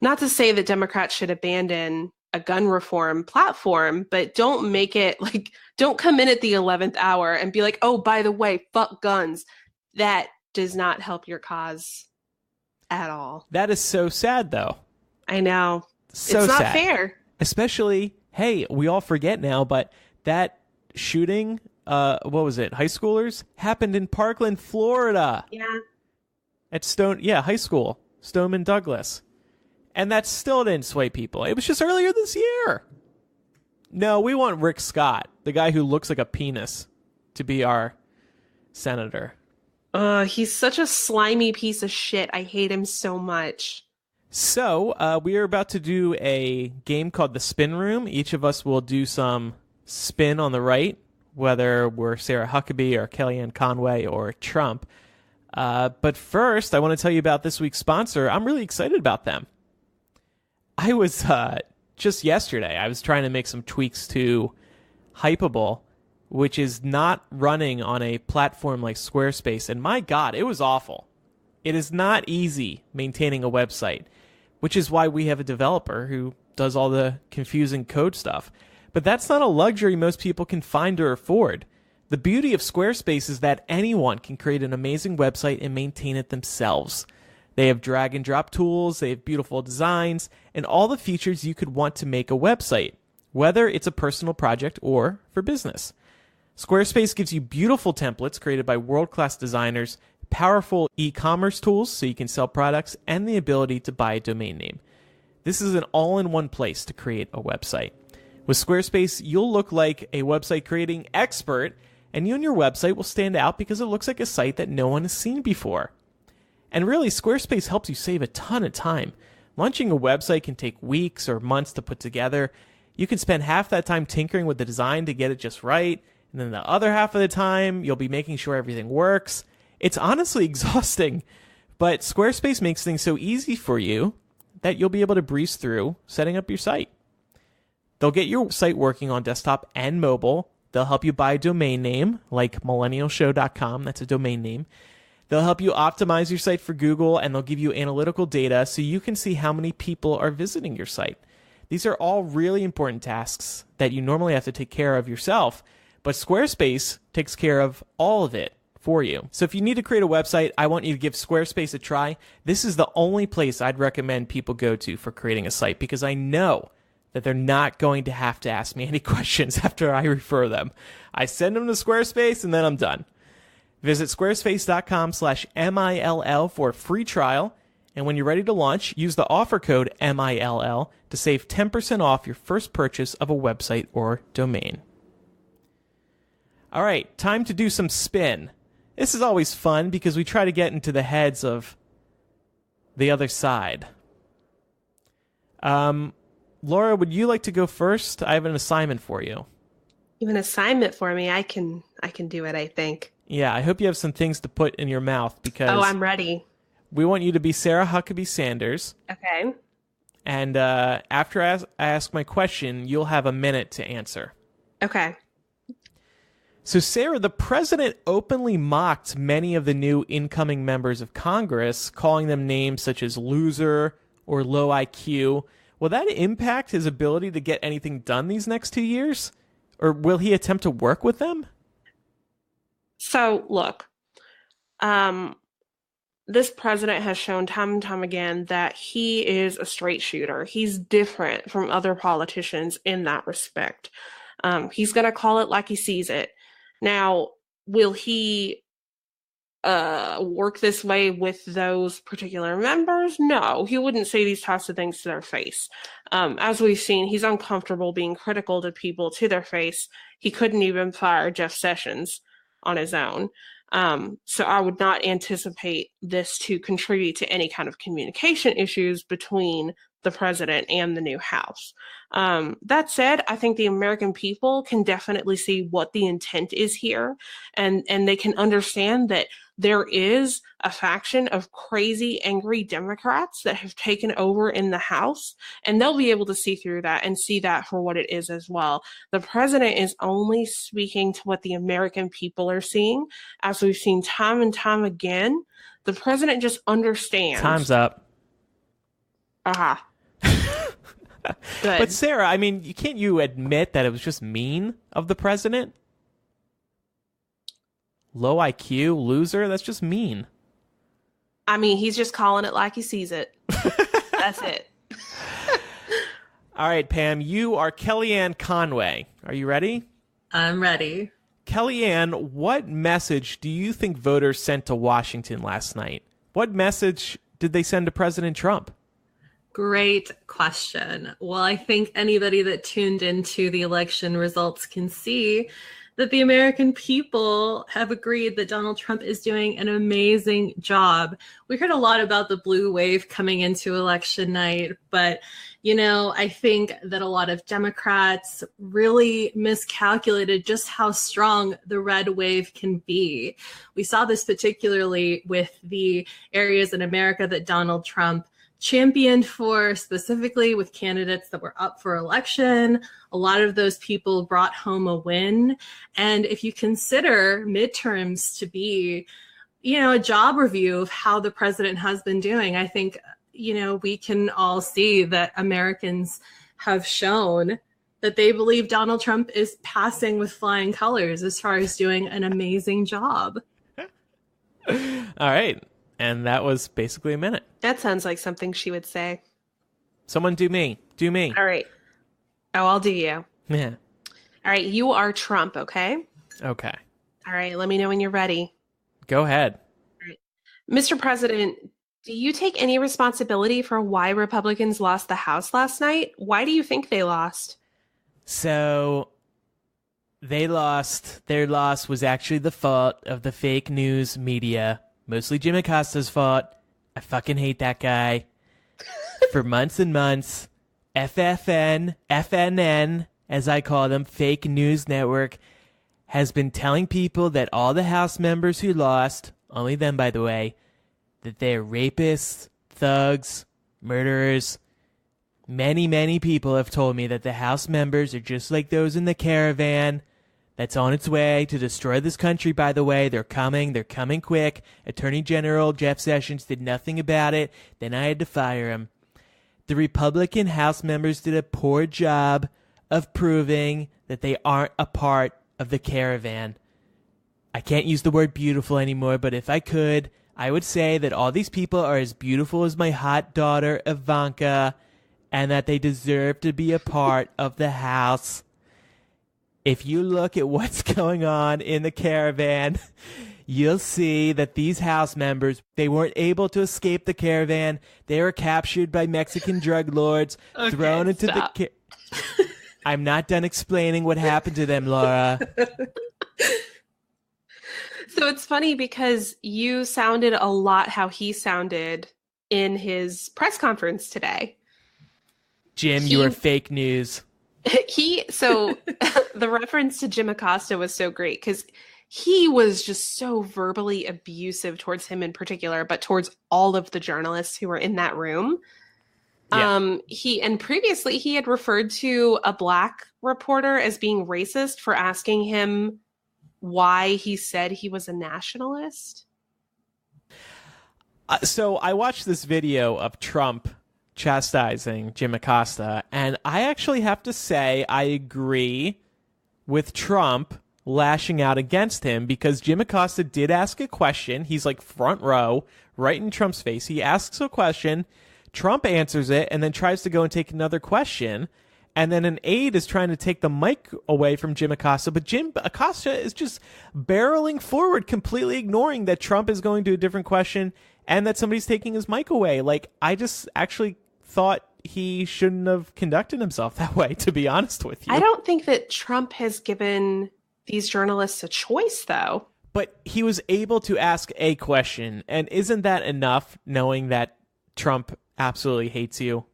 Speaker 4: Not to say that Democrats should abandon a gun reform platform, but don't make it like, don't come in at the 11th hour and be like, oh, by the way, fuck guns. That does not help your cause at all.
Speaker 3: That is so sad, though.
Speaker 4: I know.
Speaker 3: So
Speaker 4: it's not
Speaker 3: sad.
Speaker 4: fair.
Speaker 3: Especially, hey, we all forget now, but that shooting, what was it, high schoolers, happened in Parkland, Florida.
Speaker 4: Yeah.
Speaker 3: At high school, Stoneman Douglas. And that still didn't sway people. It was just earlier this year. No, we want Rick Scott, the guy who looks like a penis, to be our senator.
Speaker 4: He's such a slimy piece of shit. I hate him so much.
Speaker 3: So, we are about to do a game called the Spin Room. Each of us will do some spin on the right, whether we're Sarah Huckabee or Kellyanne Conway or Trump. But first, I want to tell you about this week's sponsor. I'm really excited about them. I was, just yesterday, I was trying to make some tweaks to Hypable, which is not running on a platform like Squarespace. And my God, it was awful. It is not easy maintaining a website, which is why we have a developer who does all the confusing code stuff. But that's not a luxury most people can find or afford. The beauty of Squarespace is that anyone can create an amazing website and maintain it themselves. They have drag and drop tools, they have beautiful designs, and all the features you could want to make a website, whether it's a personal project or for business. Squarespace gives you beautiful templates created by world-class designers, powerful e-commerce tools so you can sell products, and the ability to buy a domain name. This is an all-in-one place to create a website. With Squarespace, you'll look like a website creating expert, and you and your website will stand out because it looks like a site that no one has seen before. And really, Squarespace helps you save a ton of time. Launching a website can take weeks or months to put together. You can spend half that time tinkering with the design to get it just right, and then the other half of the time, you'll be making sure everything works. It's honestly exhausting, but Squarespace makes things so easy for you that you'll be able to breeze through setting up your site. They'll get your site working on desktop and mobile. They'll help you buy a domain name like millennialshow.com. That's a domain name. They'll help you optimize your site for Google, and they'll give you analytical data so you can see how many people are visiting your site. These are all really important tasks that you normally have to take care of yourself, but Squarespace takes care of all of it for you. So if you need to create a website, I want you to give Squarespace a try. This is the only place I'd recommend people go to for creating a site, because I know that they're not going to have to ask me any questions after I refer them. I send them to Squarespace and then I'm done. Visit squarespace.com/MILL for a free trial. And when you're ready to launch, use the offer code MILL to save 10% off your first purchase of a website or domain. All right, time to do some spin. This is always fun because we try to get into the heads of the other side. Laura, would you like to go first? I have an assignment for you.
Speaker 4: You have an assignment for me? I can do it, I think.
Speaker 3: Yeah, I hope you have some things to put in your mouth because...
Speaker 4: Oh, I'm ready.
Speaker 3: We want you to be Sarah Huckabee Sanders.
Speaker 4: Okay.
Speaker 3: And after I ask my question, you'll have a minute to answer.
Speaker 4: Okay.
Speaker 3: So, Sarah, the president openly mocked many of the new incoming members of Congress, calling them names such as loser or low IQ. Will that impact his ability to get anything done these next 2 years? Or will he attempt to work with them?
Speaker 4: So, look, this president has shown time and time again that he is a straight shooter. He's different from other politicians in that respect. He's going to call it like he sees it. Now, will he work this way with those particular members? No, he wouldn't say these types of things to their face. As we've seen, he's uncomfortable being critical to people to their face. He couldn't even fire Jeff Sessions on his own. So I would not anticipate this to contribute to any kind of communication issues between the president and the new House. That said, I think the American people can definitely see what the intent is here, and they can understand that there is a faction of crazy, angry Democrats that have taken over in the House, and they'll be able to see through that and see that for what it is as well. The president is only speaking to what the American people are seeing. As we've seen time and time again, the president just understands.
Speaker 3: Time's up.
Speaker 4: Aha. Good.
Speaker 3: But Sarah, I mean, can't you admit that it was just mean of the president? Low IQ, loser, that's just mean.
Speaker 4: I mean, he's just calling it like he sees it. That's it.
Speaker 3: All right, Pam, you are Kellyanne Conway. Are you ready?
Speaker 5: I'm ready.
Speaker 3: Kellyanne, what message do you think voters sent to Washington last night? What message did they send to President Trump?
Speaker 5: Great question. Well, I think anybody that tuned into the election results can see that the American people have agreed that Donald Trump is doing an amazing job. We heard a lot about the blue wave coming into election night, but, you know, I think that a lot of Democrats really miscalculated just how strong the red wave can be. We saw this particularly with the areas in America that Donald Trump championed for, specifically with candidates that were up for election. A lot of those people brought home a win. And if you consider midterms to be, you know, a job review of how the president has been doing, I think, you know, we can all see that Americans have shown that they believe Donald Trump is passing with flying colors as far as doing an amazing job.
Speaker 3: All right. And that was basically a minute.
Speaker 4: That sounds like something she would say.
Speaker 3: Someone do me. Do me.
Speaker 4: All right. Oh, I'll do you.
Speaker 3: Yeah.
Speaker 4: All right. You are Trump, okay?
Speaker 3: Okay.
Speaker 4: All right. Let me know when you're ready.
Speaker 3: Go ahead.
Speaker 4: All right. Mr. President, do you take any responsibility for why Republicans lost the House last night? Why do you think they lost?
Speaker 3: So they lost. Their loss was actually the fault of the fake news media. Mostly Jim Acosta's fault. I fucking hate that guy. For months and months, FNN, as I call them, Fake News Network, has been telling people that all the House members who lost only them, by the way, that they're rapists, thugs, murderers. Many, many people have told me that the House members are just like those in the caravan that's on its way to destroy this country, by the way. They're coming quick. Attorney General Jeff Sessions did nothing about it. Then I had to fire him. The Republican House members did a poor job of proving that they aren't a part of the caravan. I can't use the word beautiful anymore, but if I could, I would say that all these people are as beautiful as my hot daughter, Ivanka, and that they deserve to be a part of the House. If you look at what's going on in the caravan, you'll see that these House members, they weren't able to escape the caravan. They were captured by Mexican drug lords, thrown into the... I'm not done explaining what happened to them, Laura.
Speaker 4: So it's funny because you sounded a lot how he sounded in his press conference today.
Speaker 3: Jim, you are fake news.
Speaker 4: So the reference to Jim Acosta was so great because he was just so verbally abusive towards him in particular, but towards all of the journalists who were in that room. Yeah. Previously he had referred to a black reporter as being racist for asking him why he said he was a nationalist.
Speaker 3: So I watched this video of Trump chastising Jim Acosta, and I actually have to say I agree with Trump lashing out against him because Jim Acosta did ask a question. He's like front row, right in Trump's face. He asks a question, Trump answers it, and then tries to go and take another question. And then an aide is trying to take the mic away from Jim Acosta, but Jim Acosta is just barreling forward, completely ignoring that Trump is going to a different question and that somebody's taking his mic away. Like, I just actually thought he shouldn't have conducted himself that way, to be honest with you.
Speaker 4: I don't think that Trump has given these journalists a choice, though.
Speaker 3: But he was able to ask a question, and isn't that enough, knowing that Trump absolutely hates you?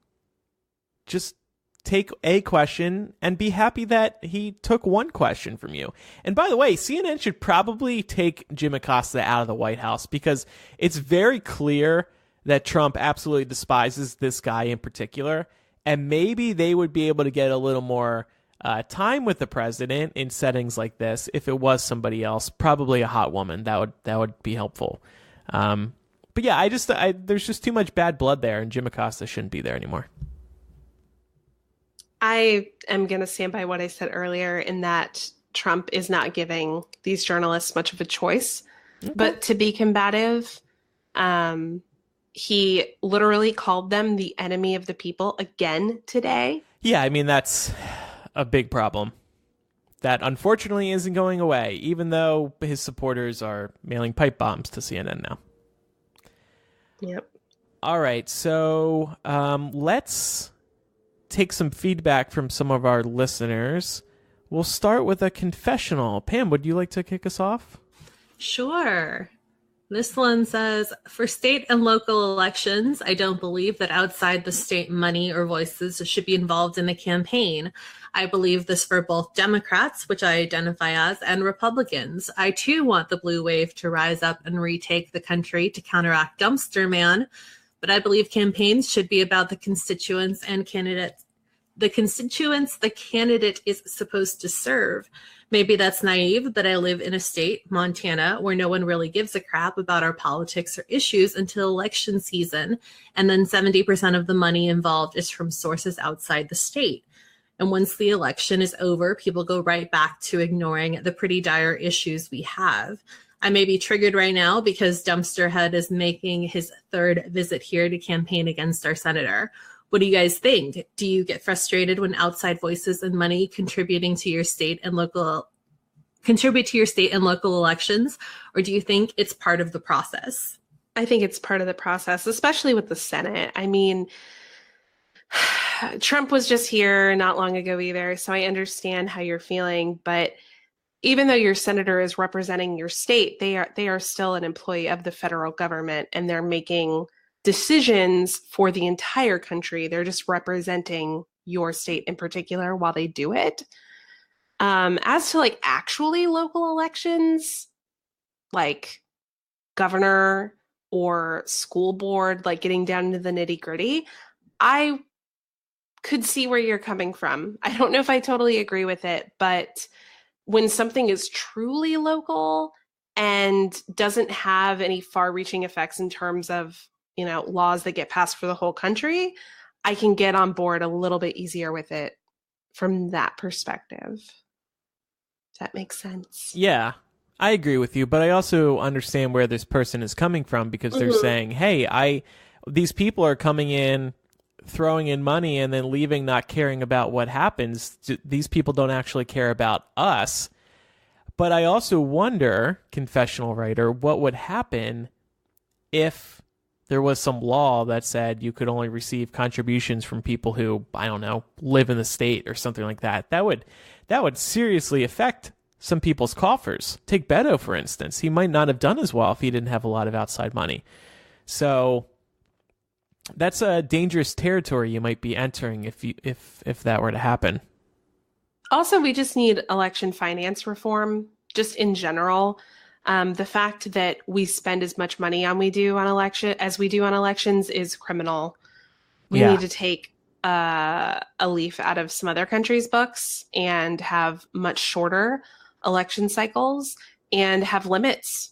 Speaker 3: Just take a question and be happy that he took one question from you. And by the way, CNN should probably take Jim Acosta out of the White House because it's very clear that Trump absolutely despises this guy in particular. And maybe they would be able to get a little more time with the president in settings like this if it was somebody else, probably a hot woman. That would be helpful. But yeah, there's just too much bad blood there, and Jim Acosta shouldn't be there anymore.
Speaker 4: I am going to stand by what I said earlier in that Trump is not giving these journalists much of a choice. Okay. But to be combative, he literally called them the enemy of the people again today.
Speaker 3: Yeah, I mean, that's a big problem that unfortunately isn't going away, even though his supporters are mailing pipe bombs to CNN now.
Speaker 4: Yep.
Speaker 3: All right, so let's take some feedback from some of our listeners. We'll start with a confessional. Pam, would you like to kick us off?
Speaker 5: Sure. This one says, for state and local elections, I don't believe that outside the state money or voices should be involved in the campaign. I believe this for both Democrats, which I identify as, and Republicans. I too want the blue wave to rise up and retake the country to counteract Dumpster Man. But I believe campaigns should be about the constituents and candidates, the constituents the candidate is supposed to serve. Maybe that's naive, but I live in a state, Montana, where no one really gives a crap about our politics or issues until election season. And then 70% of the money involved is from sources outside the state. And once the election is over, people go right back to ignoring the pretty dire issues we have. I may be triggered right now because Dumpsterhead is making his third visit here to campaign against our senator. What do you guys think? Do you get frustrated when outside voices and money contribute to your state and local elections? Or do you think it's part of the process?
Speaker 4: I think it's part of the process, especially with the Senate. I mean, Trump was just here not long ago either, so I understand how you're feeling, but even though your senator is representing your state, they are still an employee of the federal government, and they're making decisions for the entire country. They're just representing your state in particular while they do it. As to like actually local elections, like governor or school board, like getting down into the nitty gritty, I could see where you're coming from. I don't know if I totally agree with it, but when something is truly local and doesn't have any far-reaching effects in terms of, laws that get passed for the whole country, I can get on board a little bit easier with it from that perspective. Does that make sense?
Speaker 3: Yeah, I agree with you, but I also understand where this person is coming from, because they're saying, hey, these people are coming in, throwing in money, and then leaving not caring about what happens. These people don't actually care about us. But I also wonder, confessional writer, what would happen if there was some law that said you could only receive contributions from people who, I don't know, live in the state or something like that. That would seriously affect some people's coffers. Take Beto, for instance. He might not have done as well if he didn't have a lot of outside money. So that's a dangerous territory you might be entering if that were to happen.
Speaker 4: Also, we just need election finance reform, just in general. The fact that we spend as much money as we do on elections is criminal. We need to take a leaf out of some other countries' books and have much shorter election cycles and have limits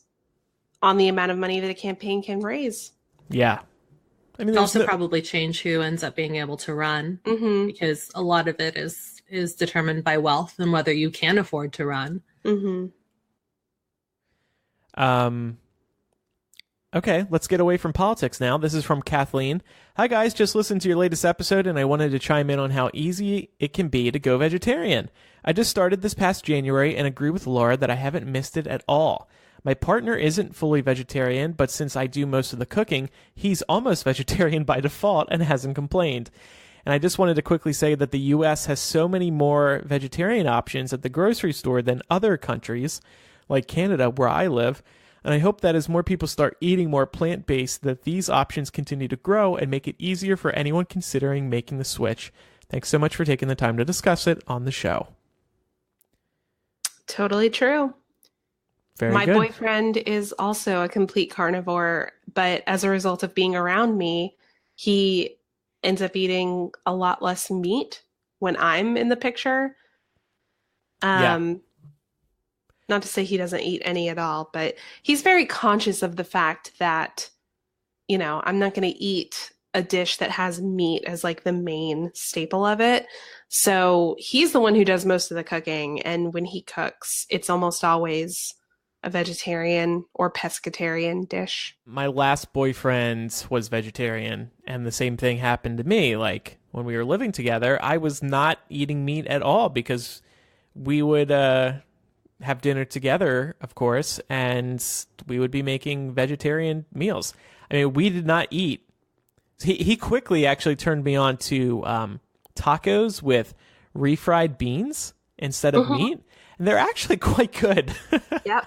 Speaker 4: on the amount of money that a campaign can raise.
Speaker 3: Yeah. I mean,
Speaker 5: also probably change who ends up being able to run, because a lot of it is determined by wealth and whether you can afford to run.
Speaker 3: Okay, let's get away from politics now. This is from Kathleen. Hi guys, just listened to your latest episode and I wanted to chime in on how easy it can be to go vegetarian. I just started this past January and agree with Laura that I haven't missed it at all. My partner isn't fully vegetarian, but since I do most of the cooking, he's almost vegetarian by default and hasn't complained. And I just wanted to quickly say that the U.S. has so many more vegetarian options at the grocery store than other countries, like Canada, where I live. And I hope that as more people start eating more plant-based, that these options continue to grow and make it easier for anyone considering making the switch. Thanks so much for taking the time to discuss it on the show.
Speaker 4: Totally true.
Speaker 3: Very good.
Speaker 4: My boyfriend is also a complete carnivore, but as a result of being around me, he ends up eating a lot less meat when I'm in the picture. Not to say he doesn't eat any at all, but he's very conscious of the fact that, I'm not going to eat a dish that has meat as like the main staple of it. So he's the one who does most of the cooking. And when he cooks, it's almost always a vegetarian or pescatarian dish.
Speaker 3: My last boyfriend was vegetarian, and the same thing happened to me. Like, when we were living together, I was not eating meat at all because we would have dinner together, of course, and we would be making vegetarian meals. I mean, we did not eat. He quickly actually turned me on to tacos with refried beans instead of meat, and they're actually quite good.
Speaker 4: Yep.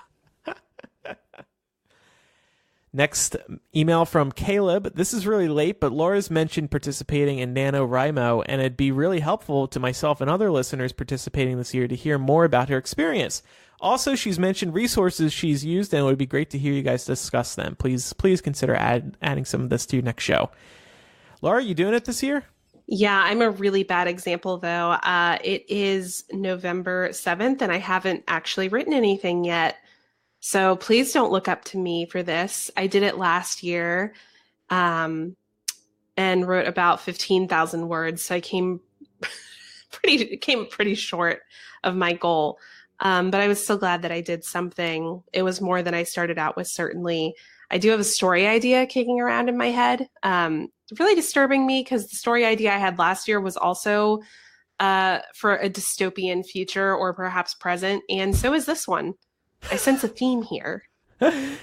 Speaker 3: Next email from Caleb. This is really late, but Laura's mentioned participating in NaNoWriMo, and it'd be really helpful to myself and other listeners participating this year to hear more about her experience. Also, she's mentioned resources she's used, and it would be great to hear you guys discuss them. Please consider adding some of this to your next show. Laura, you doing it this year?
Speaker 4: Yeah, I'm a really bad example, though. It is November 7th, and I haven't actually written anything yet. So please don't look up to me for this. I did it last year and wrote about 15,000 words. So I came pretty short of my goal. But I was so glad that I did something. It was more than I started out with, certainly. I do have a story idea kicking around in my head. It's really disturbing me because the story idea I had last year was also for a dystopian future or perhaps present. And so is this one. I sense a theme here.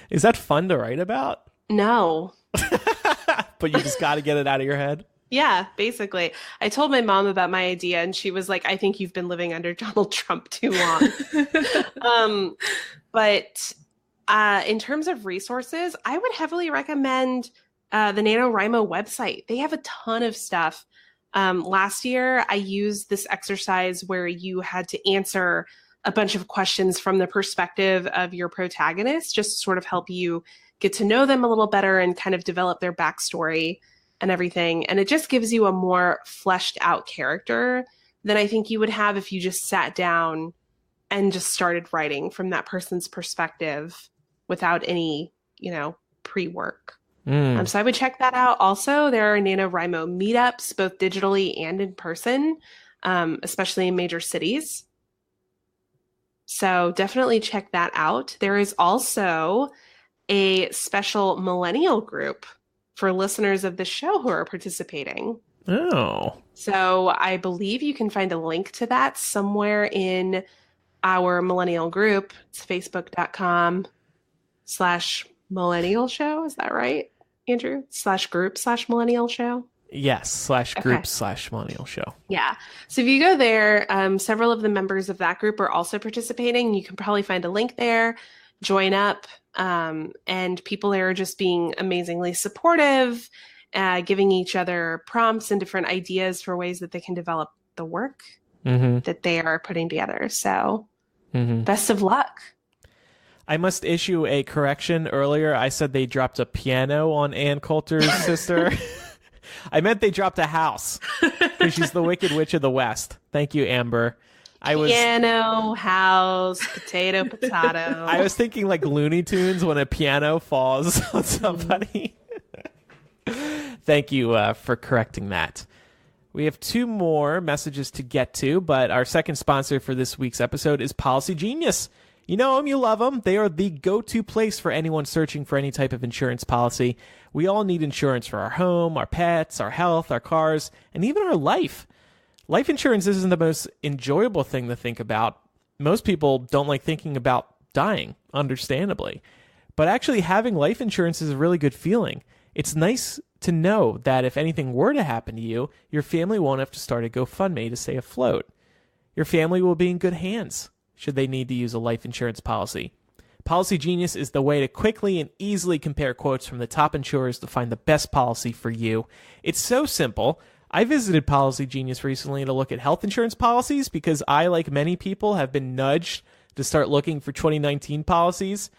Speaker 3: Is that fun to write about?
Speaker 4: No.
Speaker 3: But you just got to get it out of your head?
Speaker 4: Yeah, basically. I told my mom about my idea and she was like, I think you've been living under Donald Trump too long. But in terms of resources, I would heavily recommend the NaNoWriMo website. They have a ton of stuff. Last year, I used this exercise where you had to answer a bunch of questions from the perspective of your protagonist, just to sort of help you get to know them a little better and kind of develop their backstory and everything. And it just gives you a more fleshed out character than I think you would have if you just sat down and just started writing from that person's perspective without any, pre-work. So I would check that out. Also, there are NaNoWriMo meetups, both digitally and in person, especially in major cities. So definitely check that out. There is also a special millennial group for listeners of the show who are participating.
Speaker 3: Oh.
Speaker 4: So I believe you can find a link to that somewhere in our millennial group. It's facebook.com/millennial show. Is that right, Andrew? /group/millennial show.
Speaker 3: Yes, /group/millennial show.
Speaker 4: Yeah. So if you go there, several of the members of that group are also participating. You can probably find a link there, join up, and people are just being amazingly supportive, giving each other prompts and different ideas for ways that they can develop the work that they are putting together. So best of luck.
Speaker 3: I must issue a correction. Earlier, I said they dropped a piano on Ann Coulter's sister. I meant they dropped a house because she's the Wicked Witch of the West. Thank you, Amber.
Speaker 4: Piano, house, potato.
Speaker 3: I was thinking like Looney Tunes when a piano falls on somebody. Thank you for correcting that. We have 2 more messages to get to, but our second sponsor for this week's episode is Policy Genius. You know them, you love them. They are the go-to place for anyone searching for any type of insurance policy. We all need insurance for our home, our pets, our health, our cars, and even our life. Life insurance isn't the most enjoyable thing to think about. Most people don't like thinking about dying, understandably. But actually having life insurance is a really good feeling. It's nice to know that if anything were to happen to you, your family won't have to start a GoFundMe to stay afloat. Your family will be in good hands should they need to use a life insurance policy. Policy Genius is the way to quickly and easily compare quotes from the top insurers to find the best policy for you. It's so simple. I visited Policy Genius recently to look at health insurance policies because I, like many people, have been nudged to start looking for 2019 policies.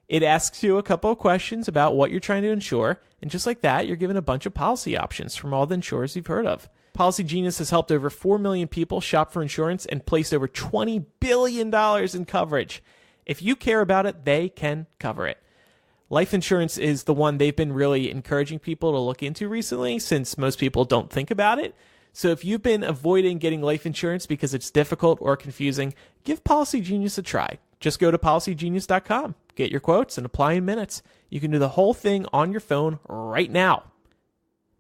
Speaker 3: It asks you a couple of questions about what you're trying to insure, and just like that, you're given a bunch of policy options from all the insurers you've heard of. Policy Genius has helped over 4 million people shop for insurance and placed over $20 billion in coverage. If you care about it, they can cover it. Life insurance is the one they've been really encouraging people to look into recently, since most people don't think about it. So if you've been avoiding getting life insurance because it's difficult or confusing, give Policy Genius a try. Just go to policygenius.com, get your quotes, and apply in minutes. You can do the whole thing on your phone right now.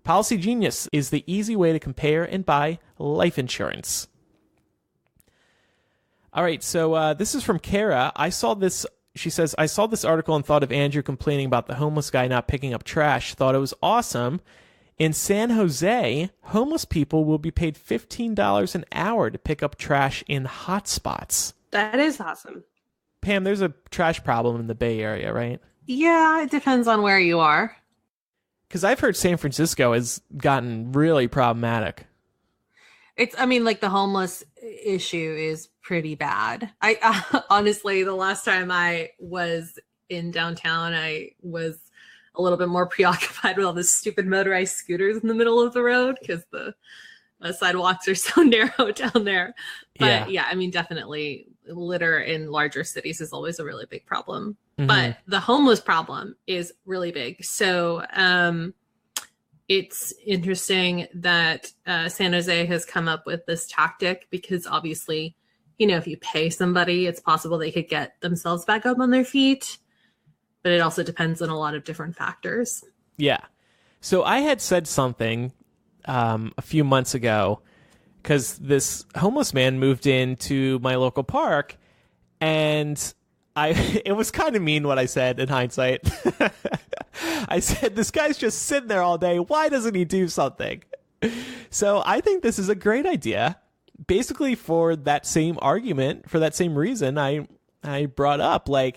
Speaker 3: Policy Genius is the easy way to compare and buy life insurance. All right, so this is from Kara. She says, I saw this article and thought of Andrew complaining about the homeless guy not picking up trash. Thought it was awesome. In San Jose, homeless people will be paid $15 an hour to pick up trash in hotspots.
Speaker 4: That is awesome.
Speaker 3: Pam, there's a trash problem in the Bay Area, right?
Speaker 5: Yeah, it depends on where you are.
Speaker 3: Because I've heard San Francisco has gotten really problematic.
Speaker 5: The homeless issue is pretty bad. I honestly, the last time I was in downtown, I was a little bit more preoccupied with all the stupid motorized scooters in the middle of the road because the sidewalks are so narrow down there. But yeah, definitely litter in larger cities is always a really big problem. Mm-hmm. But the homeless problem is really big. So it's interesting that San Jose has come up with this tactic because obviously, if you pay somebody, it's possible they could get themselves back up on their feet. But it also depends on a lot of different factors. Yeah.
Speaker 3: So I had said something a few months ago because this homeless man moved into my local park, and it was kind of mean what I said in hindsight. I said, this guy's just sitting there all day. Why doesn't he do something? So I think this is a great idea. Basically, for that same argument, for that same reason, I brought up, why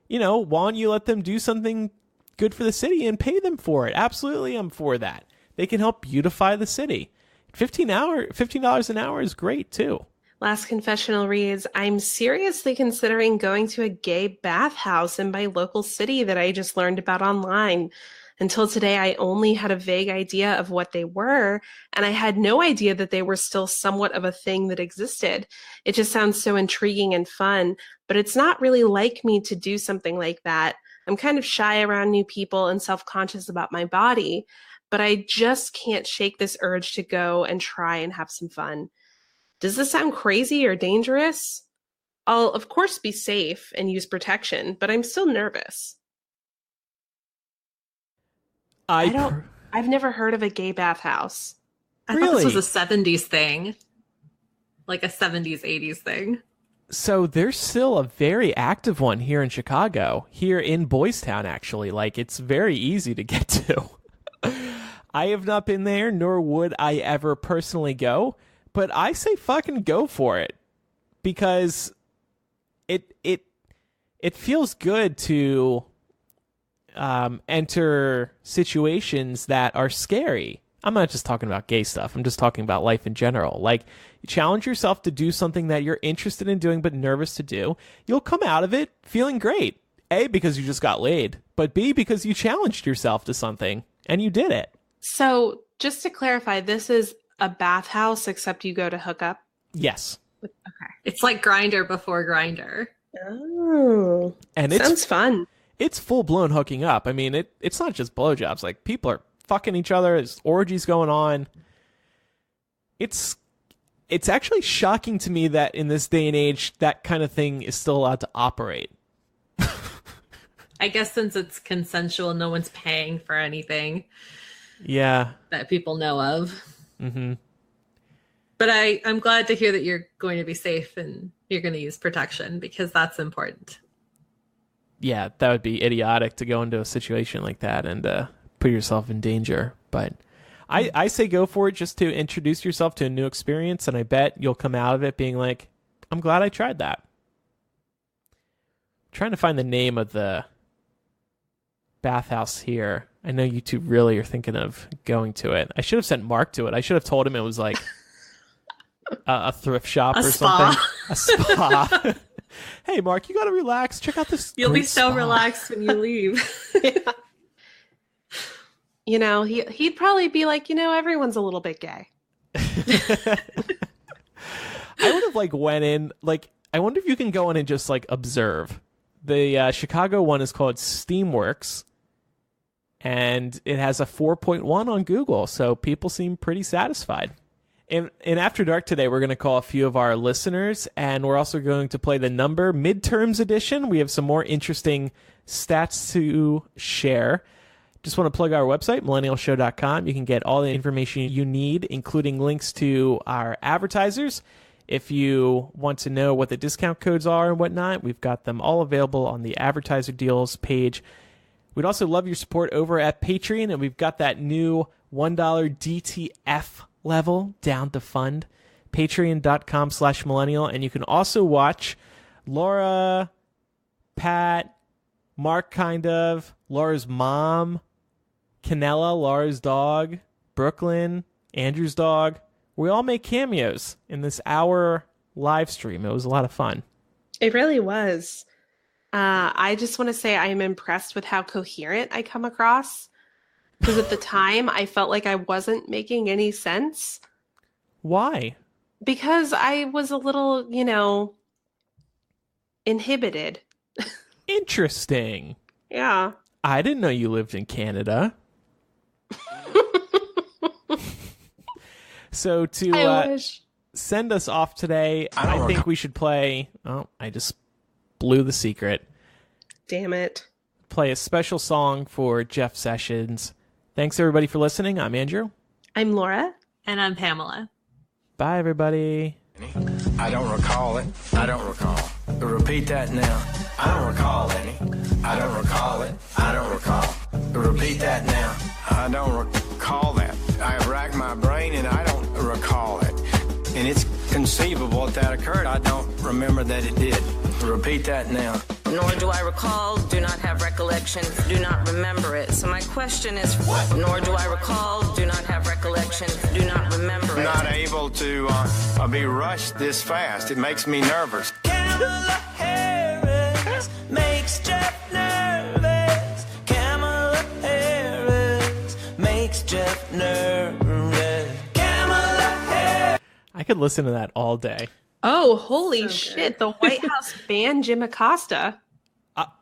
Speaker 3: don't you let them do something good for the city and pay them for it? Absolutely, I'm for that. They can help beautify the city. $15 an hour is great, too.
Speaker 4: Last confessional reads, I'm seriously considering going to a gay bathhouse in my local city that I just learned about online. Until today, I only had a vague idea of what they were, and I had no idea that they were still somewhat of a thing that existed. It just sounds so intriguing and fun, but it's not really like me to do something like that. I'm kind of shy around new people and self-conscious about my body, but I just can't shake this urge to go and try and have some fun. Does this sound crazy or dangerous? I'll, of course, be safe and use protection, but I'm still nervous. I've never heard of a gay bathhouse.
Speaker 5: I thought this was a 70s thing. Like a 70s, 80s thing.
Speaker 3: So there's still a very active one here in Chicago, here in Boys Town, actually. Like, it's very easy to get to. I have not been there, nor would I ever personally go, but I say fucking go for it, because it feels good to enter situations that are scary. I'm not just talking about gay stuff. I'm just talking about life in general. Like, you challenge yourself to do something that you're interested in doing but nervous to do. You'll come out of it feeling great. A, because you just got laid, but B, because you challenged yourself to something and you did it.
Speaker 4: So, just to clarify, this is a bathhouse, except you go to hook up?
Speaker 3: Yes.
Speaker 4: Okay.
Speaker 5: It's like Grindr before Grindr.
Speaker 4: Oh.
Speaker 3: And
Speaker 4: sounds fun.
Speaker 3: It's full-blown hooking up. I mean, it's not just blowjobs. Like, people are fucking each other. There's orgies going on. It's actually shocking to me that in this day and age, that kind of thing is still allowed to operate.
Speaker 5: I guess since it's consensual, no one's paying for anything.
Speaker 3: Yeah.
Speaker 5: That people know of.
Speaker 3: Mm-hmm.
Speaker 5: But I'm glad to hear that you're going to be safe and you're going to use protection, because that's important.
Speaker 3: Yeah, that would be idiotic to go into a situation like that and put yourself in danger. But I say go for it, just to introduce yourself to a new experience, and I bet you'll come out of it being like, I'm glad I tried that. I'm trying to find the name of the bathhouse here. I know you two really are thinking of going to it. I should have sent Mark to it. I should have told him it was like a thrift shop or
Speaker 5: spa.
Speaker 3: something. A spa. Hey, Mark, you got to relax. Check out this.
Speaker 5: You'll be so
Speaker 3: spa.
Speaker 5: relaxed when you leave.
Speaker 4: Yeah. You know, he'd probably be like, everyone's a little bit gay.
Speaker 3: I would have went in, I wonder if you can go in and just observe. The Chicago one is called Steamworks, and it has a 4.1 on Google, so people seem pretty satisfied. In After Dark today, we're going to call a few of our listeners, and we're also going to play the number midterms edition. We have some more interesting stats to share. Just want to plug our website, millennialshow.com. You can get all the information you need, including links to our advertisers. If you want to know what the discount codes are and whatnot, we've got them all available on the advertiser deals page. We'd also love your support over at Patreon, and we've got that new $1 DTF level down to fund. Patreon.com/millennial. And you can also watch Laura, Pat, Mark, Laura's mom, Canella, Laura's dog, Brooklyn, Andrew's dog. We all make cameos in this hour live stream. It was a lot of fun.
Speaker 4: It really was. I just want to say I am impressed with how coherent I come across. Because at the time, I felt like I wasn't making any sense.
Speaker 3: Why?
Speaker 4: Because I was a little, inhibited.
Speaker 3: Interesting.
Speaker 4: Yeah.
Speaker 3: I didn't know you lived in Canada. So to send us off today, I think we should play... Oh, I just blew the secret.
Speaker 4: Damn it.
Speaker 3: Play a special song for Jeff Sessions. Thanks, everybody, for listening. I'm Andrew.
Speaker 4: I'm Laura.
Speaker 5: And I'm Pamela.
Speaker 3: Bye, everybody.
Speaker 2: I don't recall it. I don't recall. Repeat that now. I don't recall any. I don't recall it. I don't recall. Repeat that now. I don't recall that. I have racked my brain and I don't recall it. And it's conceivable that occurred. I don't remember that it did. Repeat that now.
Speaker 6: Nor do I recall, do not have recollection, do not remember it. So my question is, what? Nor do I recall, do not have recollection, do not remember it.
Speaker 2: Not able to be rushed this fast. It makes me nervous.
Speaker 7: Kamala Harris makes Jeff nervous. Kamala Harris makes Jeff nervous. Kamala Harris.
Speaker 3: I could listen to that all day.
Speaker 4: Oh, holy shit. The White House banned Jim Acosta.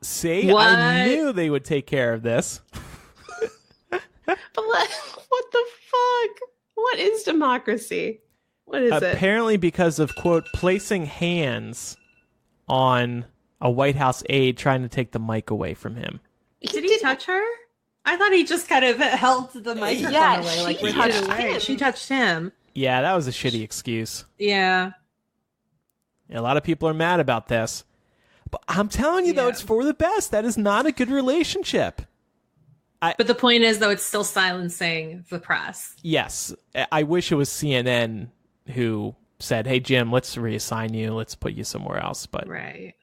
Speaker 3: See,
Speaker 5: What?
Speaker 3: I knew they would take care of this.
Speaker 4: But what the fuck? What is democracy? What is it?
Speaker 3: Apparently because of, quote, placing hands on a White House aide trying to take the mic away from him.
Speaker 5: Did he touch her? I thought he just kind of held the microphone away, like
Speaker 4: she
Speaker 5: touched
Speaker 4: touched
Speaker 5: away.
Speaker 4: him.
Speaker 5: She touched him.
Speaker 3: Yeah, that was a shitty excuse.
Speaker 5: Yeah.
Speaker 3: A lot of people are mad about this. But I'm telling you, though, it's for the best. That is not a good relationship.
Speaker 5: But the point is, though, it's still silencing the press.
Speaker 3: Yes. I wish it was CNN who said, hey, Jim, let's reassign you. Let's put you somewhere else. But
Speaker 5: Right.